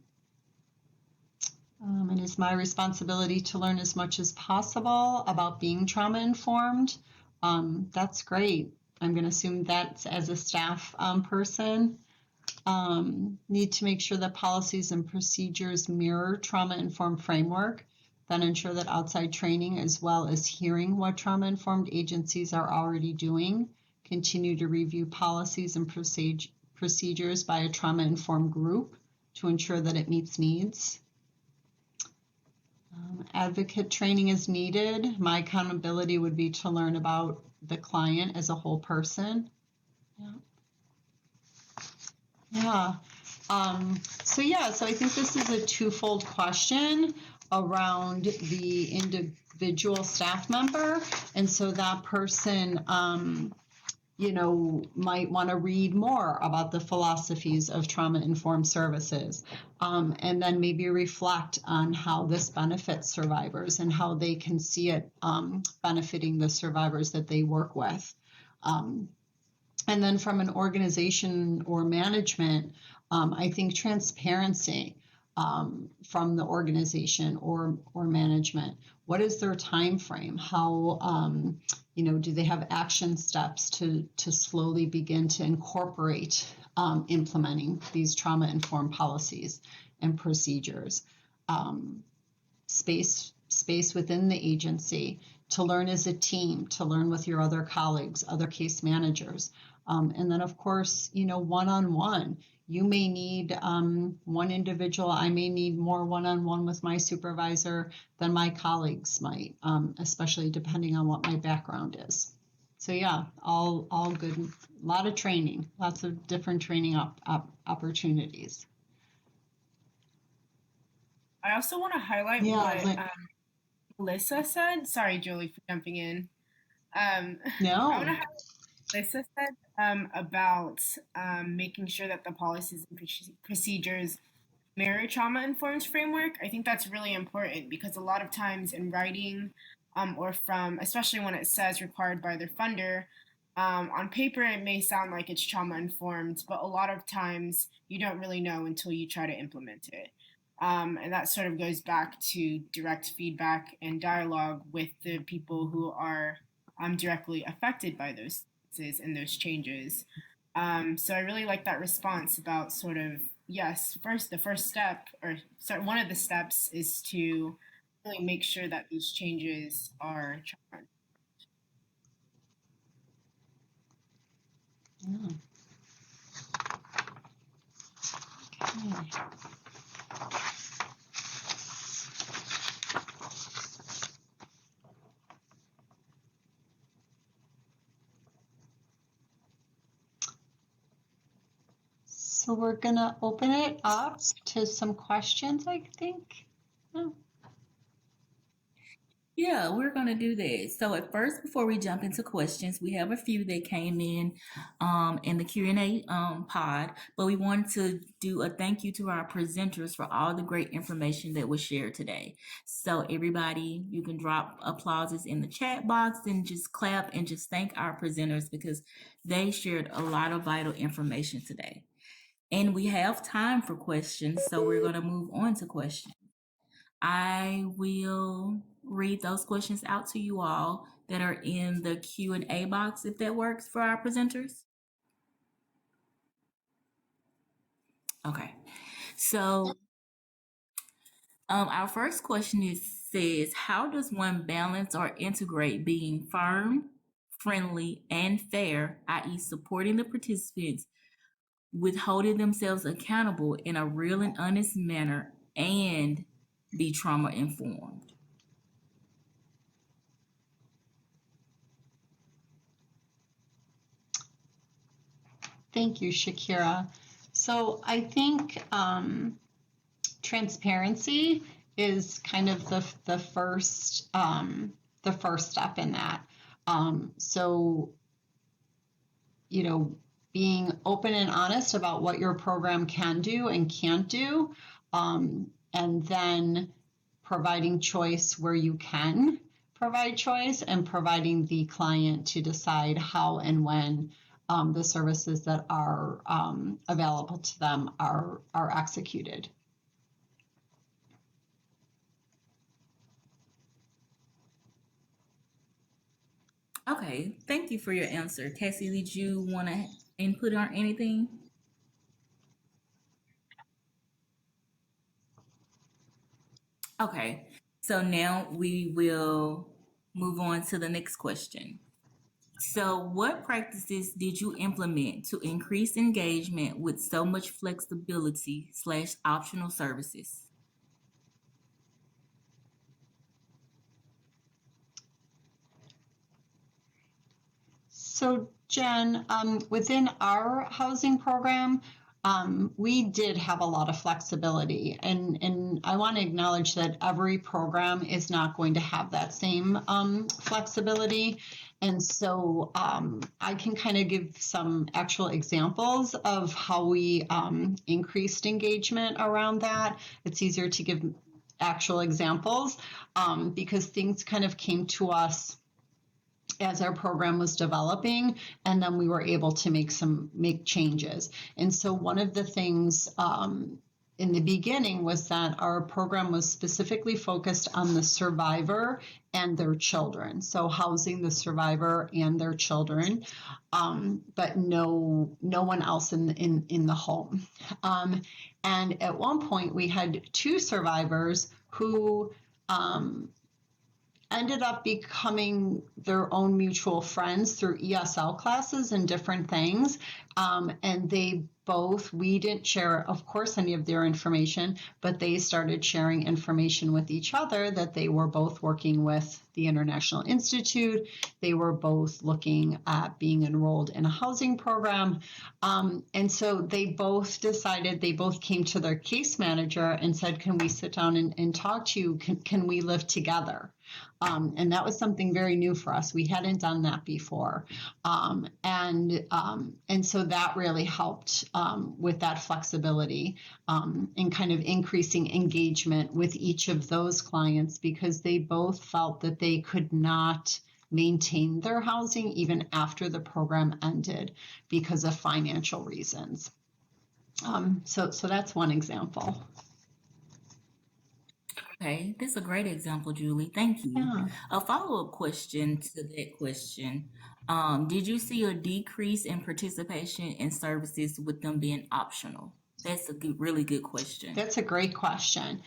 And it's my responsibility to learn as much as possible about being trauma informed. That's great. I'm going to assume that's as a staff person. Need to make sure that policies and procedures mirror trauma-informed framework, then ensure that outside training as well as hearing what trauma-informed agencies are already doing. Continue to review policies and procedures by a trauma-informed group to ensure that it meets needs. Advocate training is needed. My accountability would be to learn about the client as a whole person. Yeah. So I think this is a twofold question around the individual staff member. And so that person, might want to read more about the philosophies of trauma-informed services, and then maybe reflect on how this benefits survivors and how they can see it benefiting the survivors that they work with. And then from an organization or management, I think transparency from the organization or management. What is their time frame? How do they have action steps to slowly begin to incorporate implementing these trauma-informed policies and procedures? Space within the agency to learn as a team, to learn with your other colleagues, other case managers. And then, of course, one-on-one. You may need one individual. I may need more one-on-one with my supervisor than my colleagues might, especially depending on what my background is. So yeah, all good. A lot of training, lots of different training opportunities. I also want to highlight what Melissa said. Sorry, Julie, for jumping in. No. I want to highlight what Melissa said about making sure that the policies and procedures mirror trauma-informed framework. I think that's really important because a lot of times in writing or from, especially when it says required by their funder, on paper it may sound like it's trauma-informed, but a lot of times you don't really know until you try to implement it. And that sort of goes back to direct feedback and dialogue with the people who are directly affected by those and those changes. So I really like that response about sort of, yes, the first step, or one of the steps is to really make sure that these changes are trauma. Yeah. Okay. So we're gonna open it up to some questions, I think. Oh. Yeah, we're going to do that. So at first, before we jump into questions, we have a few that came in the Q&A pod, but we wanted to do a thank you to our presenters for all the great information that was shared today. So everybody, you can drop applauses in the chat box and just clap and just thank our presenters because they shared a lot of vital information today. And we have time for questions, so we're going to move on to questions. I will read those questions out to you all that are in the Q&A box, if that works for our presenters? Okay. So our first question says, how does one balance or integrate being firm, friendly, and fair, i.e., supporting the participants, with holding themselves accountable in a real and honest manner, and be trauma informed? Thank you, Shakira. So I think transparency is kind of the first step in that. So being open and honest about what your program can do and can't do, and then providing choice where you can provide choice, and providing the client to decide how and when the services that are available to them are executed. Okay, thank you for your answer. Cassie, did you want to input on anything? Okay, so now we will move on to the next question. So, what practices did you implement to increase engagement with so much flexibility slash optional services? So, Jen, within our housing program, we did have a lot of flexibility, and I want to acknowledge that every program is not going to have that same flexibility. And so I can kind of give some actual examples of how we increased engagement around that. It's easier to give actual examples because things kind of came to us as our program was developing, and then we were able to make changes. And so one of the things in the beginning was that our program was specifically focused on the survivor and their children, so housing the survivor and their children, but no one else in the home. And at one point we had 2 survivors who ended up becoming their own mutual friends through ESL classes and different things. And we didn't share, of course, any of their information, but they started sharing information with each other that they were both working with the International Institute. They were both looking at being enrolled in a housing program. And so they both came to their case manager and said, can we sit down and talk to you? Can we live together? And that was something very new for us. We hadn't done that before. And so that really helped with that flexibility and kind of increasing engagement with each of those clients, because they both felt that they could not maintain their housing even after the program ended because of financial reasons. So that's one example. Okay, that's a great example, Julie. Thank you. Yeah. A follow-up question to that question. Did you see a decrease in participation in services with them being optional? That's a really good question. That's a great question.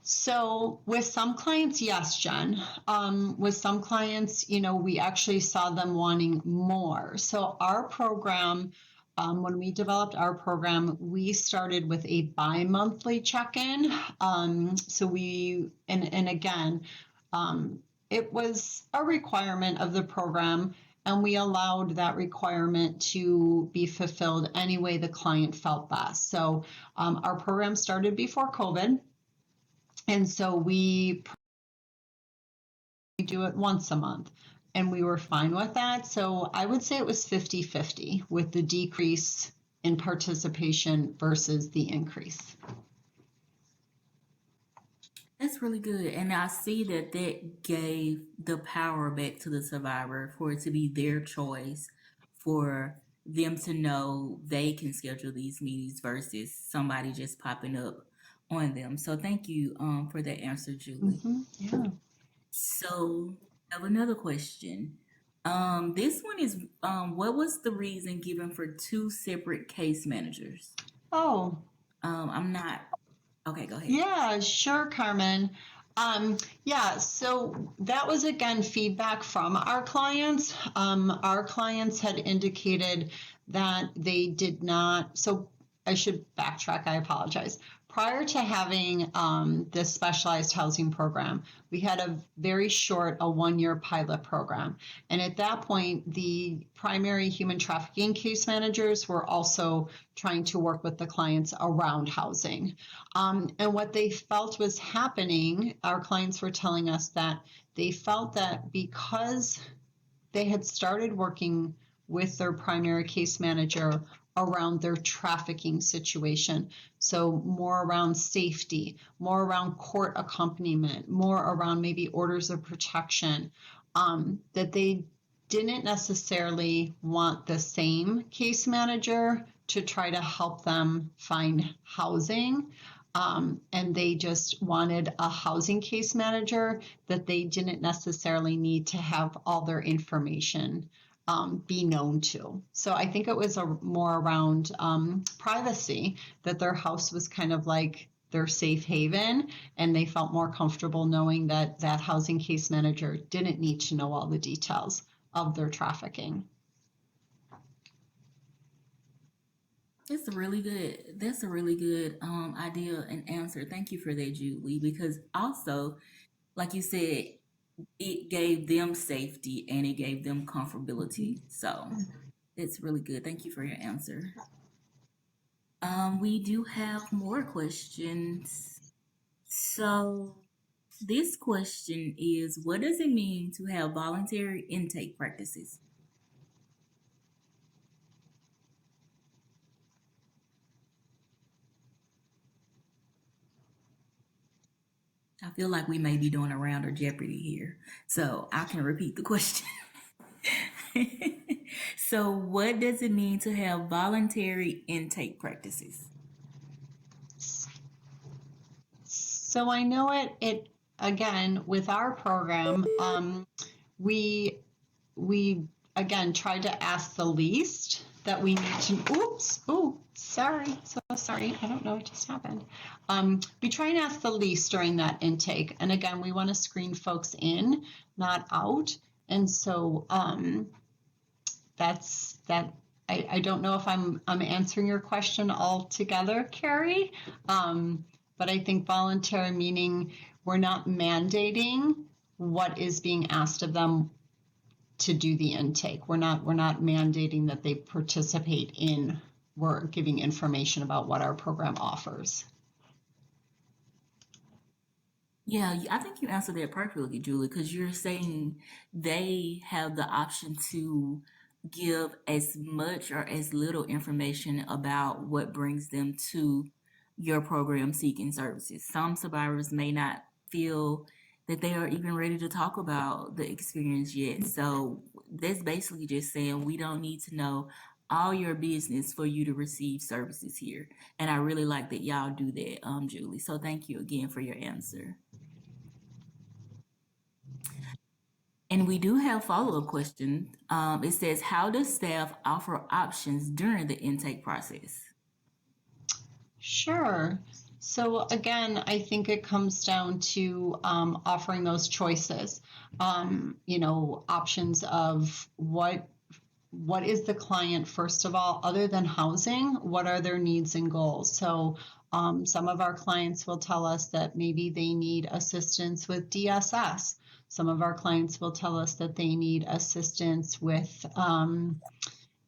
So with some clients, yes, Jen. With some clients, we actually saw them wanting more. So our program, when we developed our program, we started with a bi-monthly check-in. It was a requirement of the program, and we allowed that requirement to be fulfilled any way the client felt best. So our program started before COVID. And so we do it once a month, and we were fine with that. So I would say it was 50-50 with the decrease in participation versus the increase. That's really good. And I see that gave the power back to the survivor for it to be their choice, for them to know they can schedule these meetings versus somebody just popping up on them. So thank you for that answer, Julie. Yeah. So I have another question. This one is, what was the reason given for two separate case managers? Oh, I'm not, okay, go ahead. yeah, sure, Carmen. Yeah, so that was again feedback from our clients. Our clients had indicated that they did not, so I should backtrack, I apologize. Prior to having this specialized housing program, we had a very short, a 1-year pilot program. And at that point, the primary human trafficking case managers were also trying to work with the clients around housing. And what they felt was happening, our clients were telling us that they felt that because they had started working with their primary case manager around their trafficking situation. So more around safety, more around court accompaniment, more around maybe orders of protection, that they didn't necessarily want the same case manager to try to help them find housing. And they just wanted a housing case manager that they didn't necessarily need to have all their information be known to. So I think it was more around privacy, that their house was kind of like their safe haven, and they felt more comfortable knowing that that housing case manager didn't need to know all the details of their trafficking. That's a really good idea and answer. Thank you for that, Julie, because also, like you said, it gave them safety and it gave them comfortability. So it's really good. Thank you for your answer. We do have more questions. So this question is, what does it mean to have voluntary intake practices? I feel like we may be doing a round of Jeopardy here, so I can repeat the question. So, what does it mean to have voluntary intake practices? So I know it again with our program, we we again tried to ask the least that we need to. Oops, oh, sorry, so sorry. I don't know what just happened. We try and ask the least during that intake, and again, we want to screen folks in, not out. And so that's that. I don't know if I'm answering your question altogether, Carrie. But I think voluntary meaning we're not mandating what is being asked of them to do the intake. We're not mandating that they participate in. We're giving information about what our program offers. Yeah, I think you answered that perfectly, Julie, because you're saying they have the option to give as much or as little information about what brings them to your program seeking services. Some survivors may not feel that they are even ready to talk about the experience yet. So that's basically just saying we don't need to know all your business for you to receive services here. And I really like that y'all do that, Julie. So thank you again for your answer. And we do have follow-up question. It says, how does staff offer options during the intake process? Sure. So again, I think it comes down to offering those choices. Options of what is the client, first of all, other than housing, what are their needs and goals? So some of our clients will tell us that maybe they need assistance with DSS. Some of our clients will tell us that they need assistance with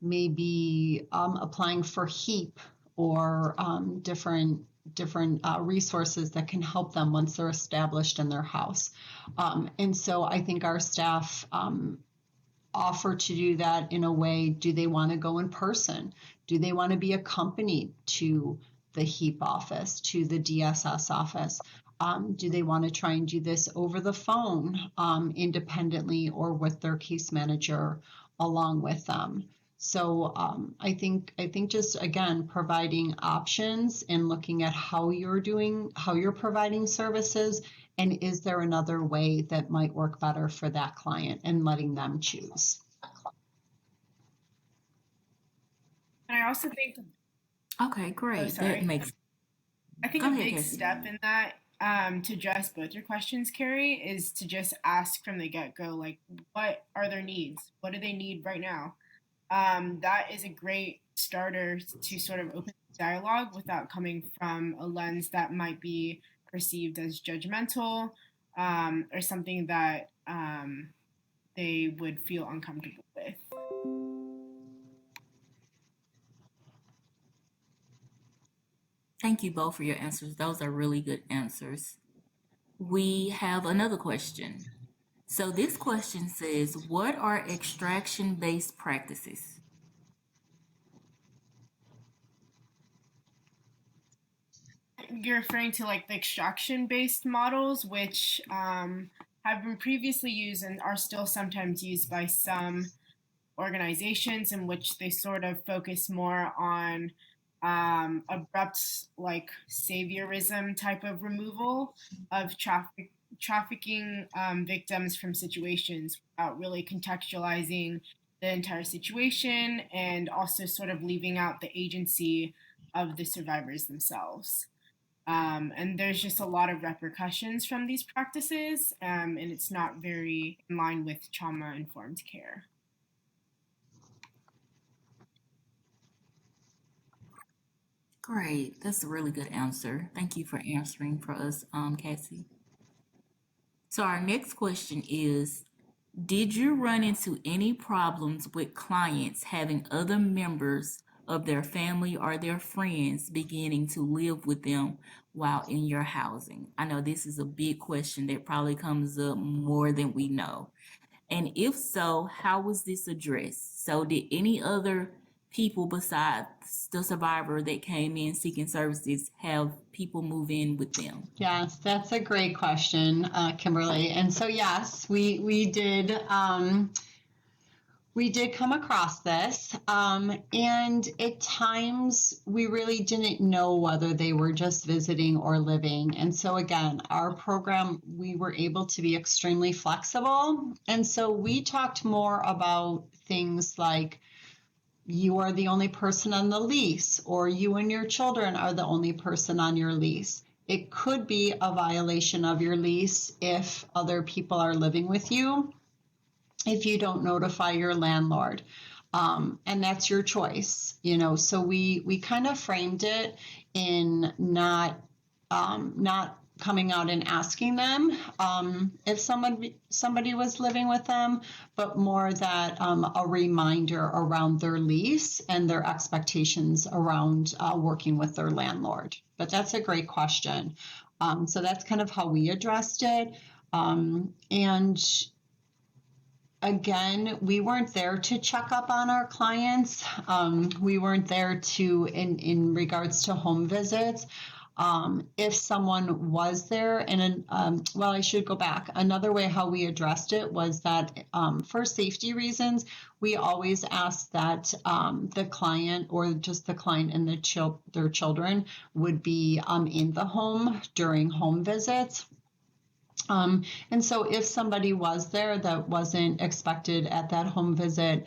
maybe applying for HEAP or different resources that can help them once they're established in their house. And so I think our staff offer to do that in a way. Do they want to go in person? Do they want to be accompanied to the HEAP office, to the DSS office? Do they want to try and do this over the phone independently or with their case manager along with them? So I think just again providing options and looking at how you're providing services And is there another way that might work better for that client, and letting them choose? And I also think, Okay, great. That sorry. makes. I think Go a ahead, big Cassie. step in that, to address both your questions, Carrie, is to just ask from the get go, like, what are their needs? What do they need right now? That is a great starter to sort of open dialogue without coming from a lens that might be perceived as judgmental, or something that they would feel uncomfortable with. Thank you both for your answers. Those are really good answers. We have another question. So this question says, what are extraction-based practices? You're referring to like the extraction based models, which have been previously used and are still sometimes used by some organizations, in which they sort of focus more on abrupt, like saviorism type of removal of trafficking victims from situations without really contextualizing the entire situation, and also sort of leaving out the agency of the survivors themselves. And there's just a lot of repercussions from these practices, and it's not very in line with trauma informed care. Great. That's a really good answer. Thank you for answering for us, Cassie. So our next question is, did you run into any problems with clients having other members of their family or their friends beginning to live with them while in your housing? I know this is a big question that probably comes up more than we know. And if so, how was this addressed? So, did any other people besides the survivor that came in seeking services have people move in with them? Yes, that's a great question, Kimberly. And so, yes, we did come across this, and at times we really didn't know whether they were just visiting or living. And so, again, our program, we were able to be extremely flexible. And so we talked more about things like, you are the only person on the lease, or you and your children are the only person on your lease. It could be a violation of your lease if other people are living with you, if you don't notify your landlord. And that's your choice, So we kind of framed it in not coming out and asking them if somebody was living with them, but more that a reminder around their lease and their expectations around working with their landlord. But that's a great question. So that's kind of how we addressed it. And again, we weren't there to check up on our clients. We weren't there in regards to home visits. If someone was there, and well, I should go back. Another way how we addressed it was that for safety reasons, we always ask that the client, or just the client and their children, would be in the home during home visits. And so if somebody was there that wasn't expected at that home visit,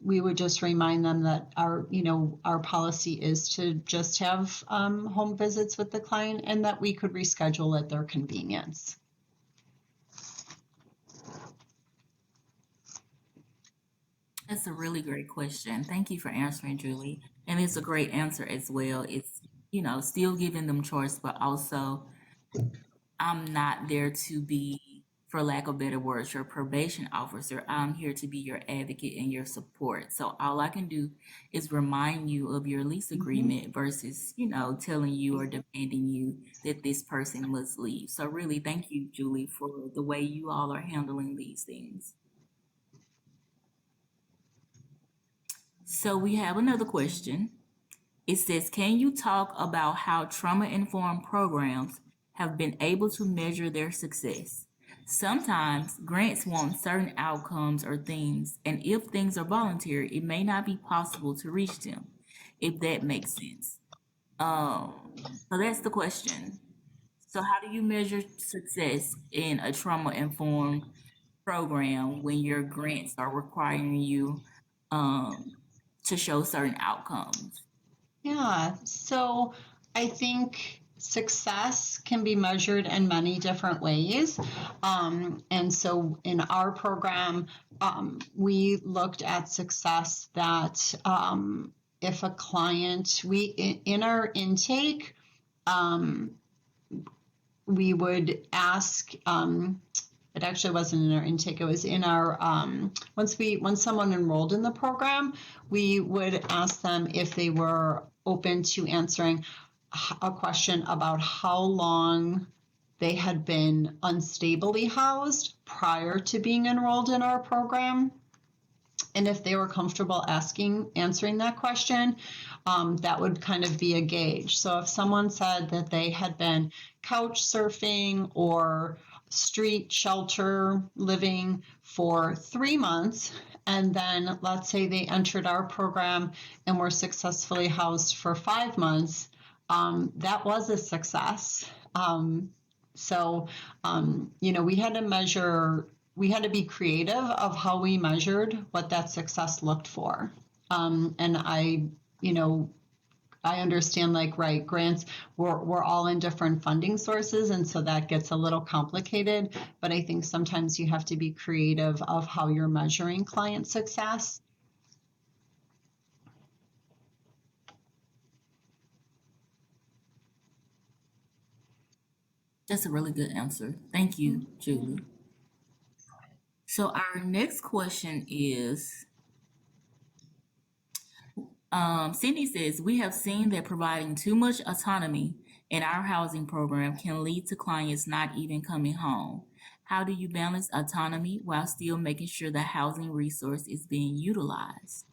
we would just remind them that our policy is to just have home visits with the client, and that we could reschedule at their convenience. That's a really great question. Thank you for answering, Julie. And it's a great answer as well. It's, still giving them choice, but also I'm not there to be, for lack of better words, your probation officer. I'm here to be your advocate and your support. So all I can do is remind you of your lease agreement versus, telling you or demanding you that this person must leave. So really, thank you, Julie, for the way you all are handling these things. So we have another question. It says, can you talk about how trauma-informed programs have been able to measure their success? Sometimes grants want certain outcomes or things, and if things are voluntary, it may not be possible to reach them, if that makes sense. So that's the question. So how do you measure success in a trauma-informed program when your grants are requiring you um, to show certain outcomes? Yeah, so I think success can be measured in many different ways. And so in our program, we looked at success that if a client, in our intake, um, we would ask, it actually wasn't in our intake, it was in our, once someone enrolled in the program, we would ask them if they were open to answering a question about how long they had been unstably housed prior to being enrolled in our program. And if they were comfortable answering that question, that would kind of be a gauge. So if someone said that they had been couch surfing or street shelter living for 3 months, and then let's say they entered our program and were successfully housed for 5 months, that was a success. We had to measure, we had to be creative of how we measured what that success looked for. And I understand, like, right, grants, we're all in different funding sources, and so that gets a little complicated. But I think sometimes you have to be creative of how you're measuring client success. That's a really good answer. Thank you, Julie. So our next question is, Cindy says, we have seen that providing too much autonomy in our housing program can lead to clients not even coming home. How do you balance autonomy while still making sure the housing resource is being utilized?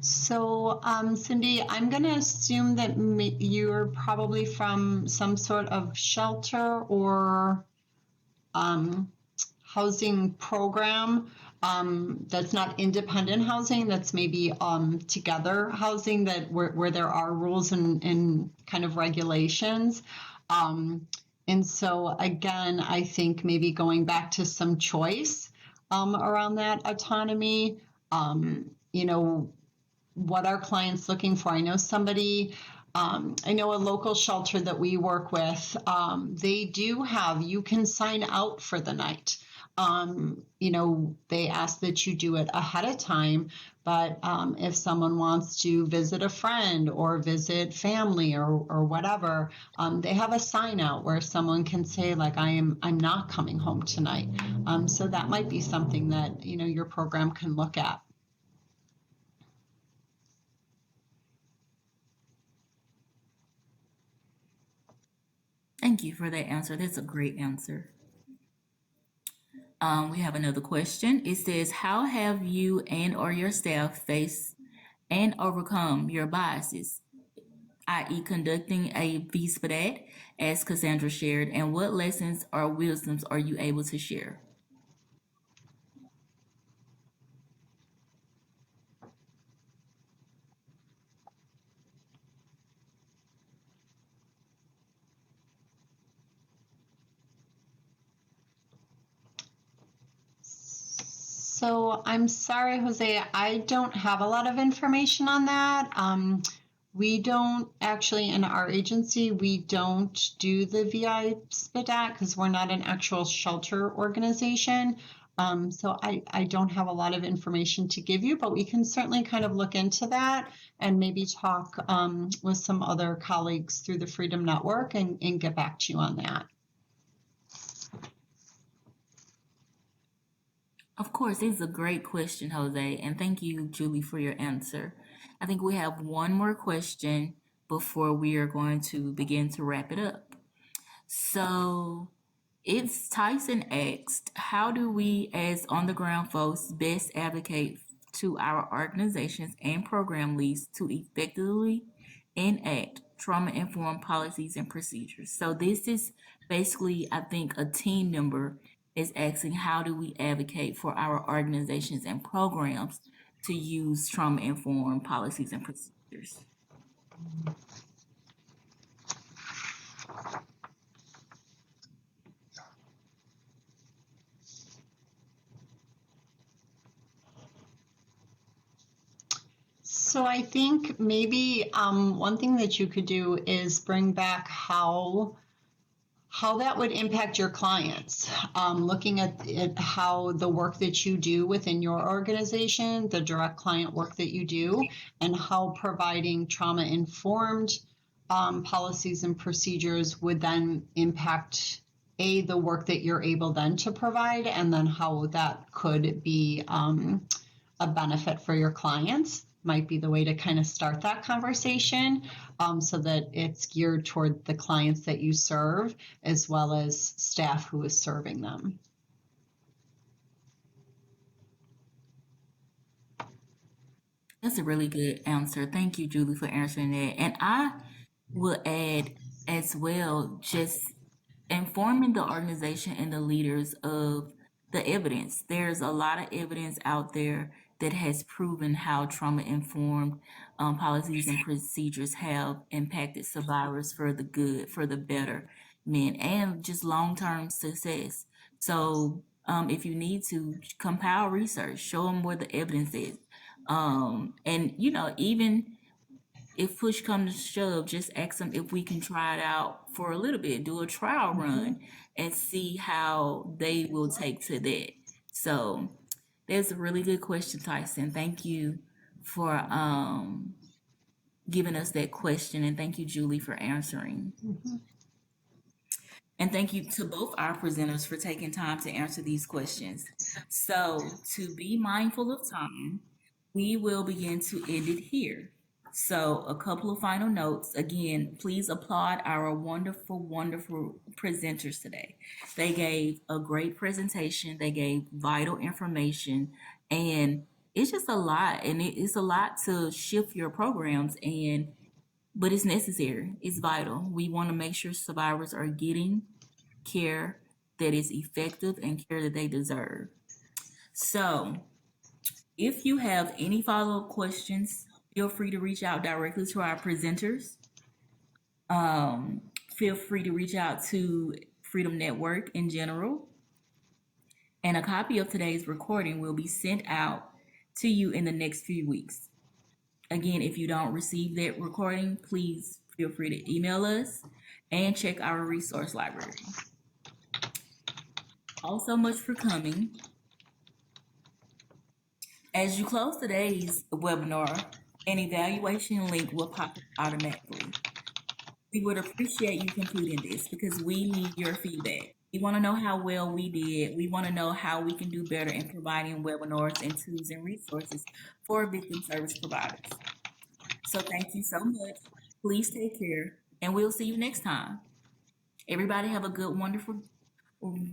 So, Cindy, I'm going to assume that you're probably from some sort of shelter or housing program that's not independent housing, that's maybe together housing, that where there are rules and kind of regulations. And so again, I think maybe going back to some choice around that autonomy, what are clients looking for? I know I know a local shelter that we work with, they do have, you can sign out for the night. They ask that you do it ahead of time, but if someone wants to visit a friend or visit family or whatever, they have a sign out where someone can say, like, I'm not coming home tonight. So that might be something that, your program can look at. Thank you for that answer. That's a great answer. We have another question. It says, how have you and or your staff faced and overcome your biases, i.e. conducting a VSPADAT, as Cassandra shared, and what lessons or wisdoms are you able to share? So I'm sorry, Jose, I don't have a lot of information on that. We don't actually, in our agency, we don't do the VI SPDAT because we're not an actual shelter organization. So I don't have a lot of information to give you, but we can certainly kind of look into that and maybe talk with some other colleagues through the Freedom Network and get back to you on that. Of course, it's a great question, Jose, and thank you, Julie, for your answer. I think we have one more question before we are going to begin to wrap it up. So it's Tyson asked, how do we as on the ground folks best advocate to our organizations and program leads to effectively enact trauma informed policies and procedures? So this is basically, I think, a team member is asking, how do we advocate for our organizations and programs to use trauma-informed policies and procedures? So I think maybe one thing that you could do is bring back how that would impact your clients. Looking at how the work that you do within your organization, the direct client work that you do, and how providing trauma-informed policies and procedures would then impact the work that you're able then to provide, and then how that could be a benefit for your clients. Might be the way to kind of start that conversation, so that it's geared toward the clients that you serve as well as staff who is serving them. That's a really good answer. Thank you, Julie, for answering that. And I will add as well, just informing the organization and the leaders of the evidence. There's a lot of evidence out there that has proven how trauma-informed policies and procedures have impacted survivors for the good, for the betterment, and just long-term success. So if you need to compile research, show them where the evidence is. And even if push comes to shove, just ask them if we can try it out for a little bit, do a trial run, and see how they will take to that. So that's a really good question, Tyson. Thank you for giving us that question, and thank you, Julie, for answering. And thank you to both our presenters for taking time to answer these questions. So, to be mindful of time, we will begin to end it here. So, a couple of final notes. Again, please applaud our wonderful, wonderful presenters today. They gave a great presentation, they gave vital information, and it's just a lot. And it's a lot to shift your programs, but it's necessary, it's vital. We want to make sure survivors are getting care that is effective and care that they deserve. So, if you have any follow-up questions, feel free to reach out directly to our presenters. Feel free to reach out to Freedom Network in general. And a copy of today's recording will be sent out to you in the next few weeks. Again, if you don't receive that recording, please feel free to email us and check our resource library. Also, much for coming. As you close today's webinar, an evaluation link will pop up automatically. We would appreciate you completing this because we need your feedback. We want to know how well we did. We want to know how we can do better in providing webinars and tools and resources for victim service providers. So thank you so much. Please take care, and we'll see you next time. Everybody have a good, wonderful,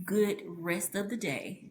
good rest of the day.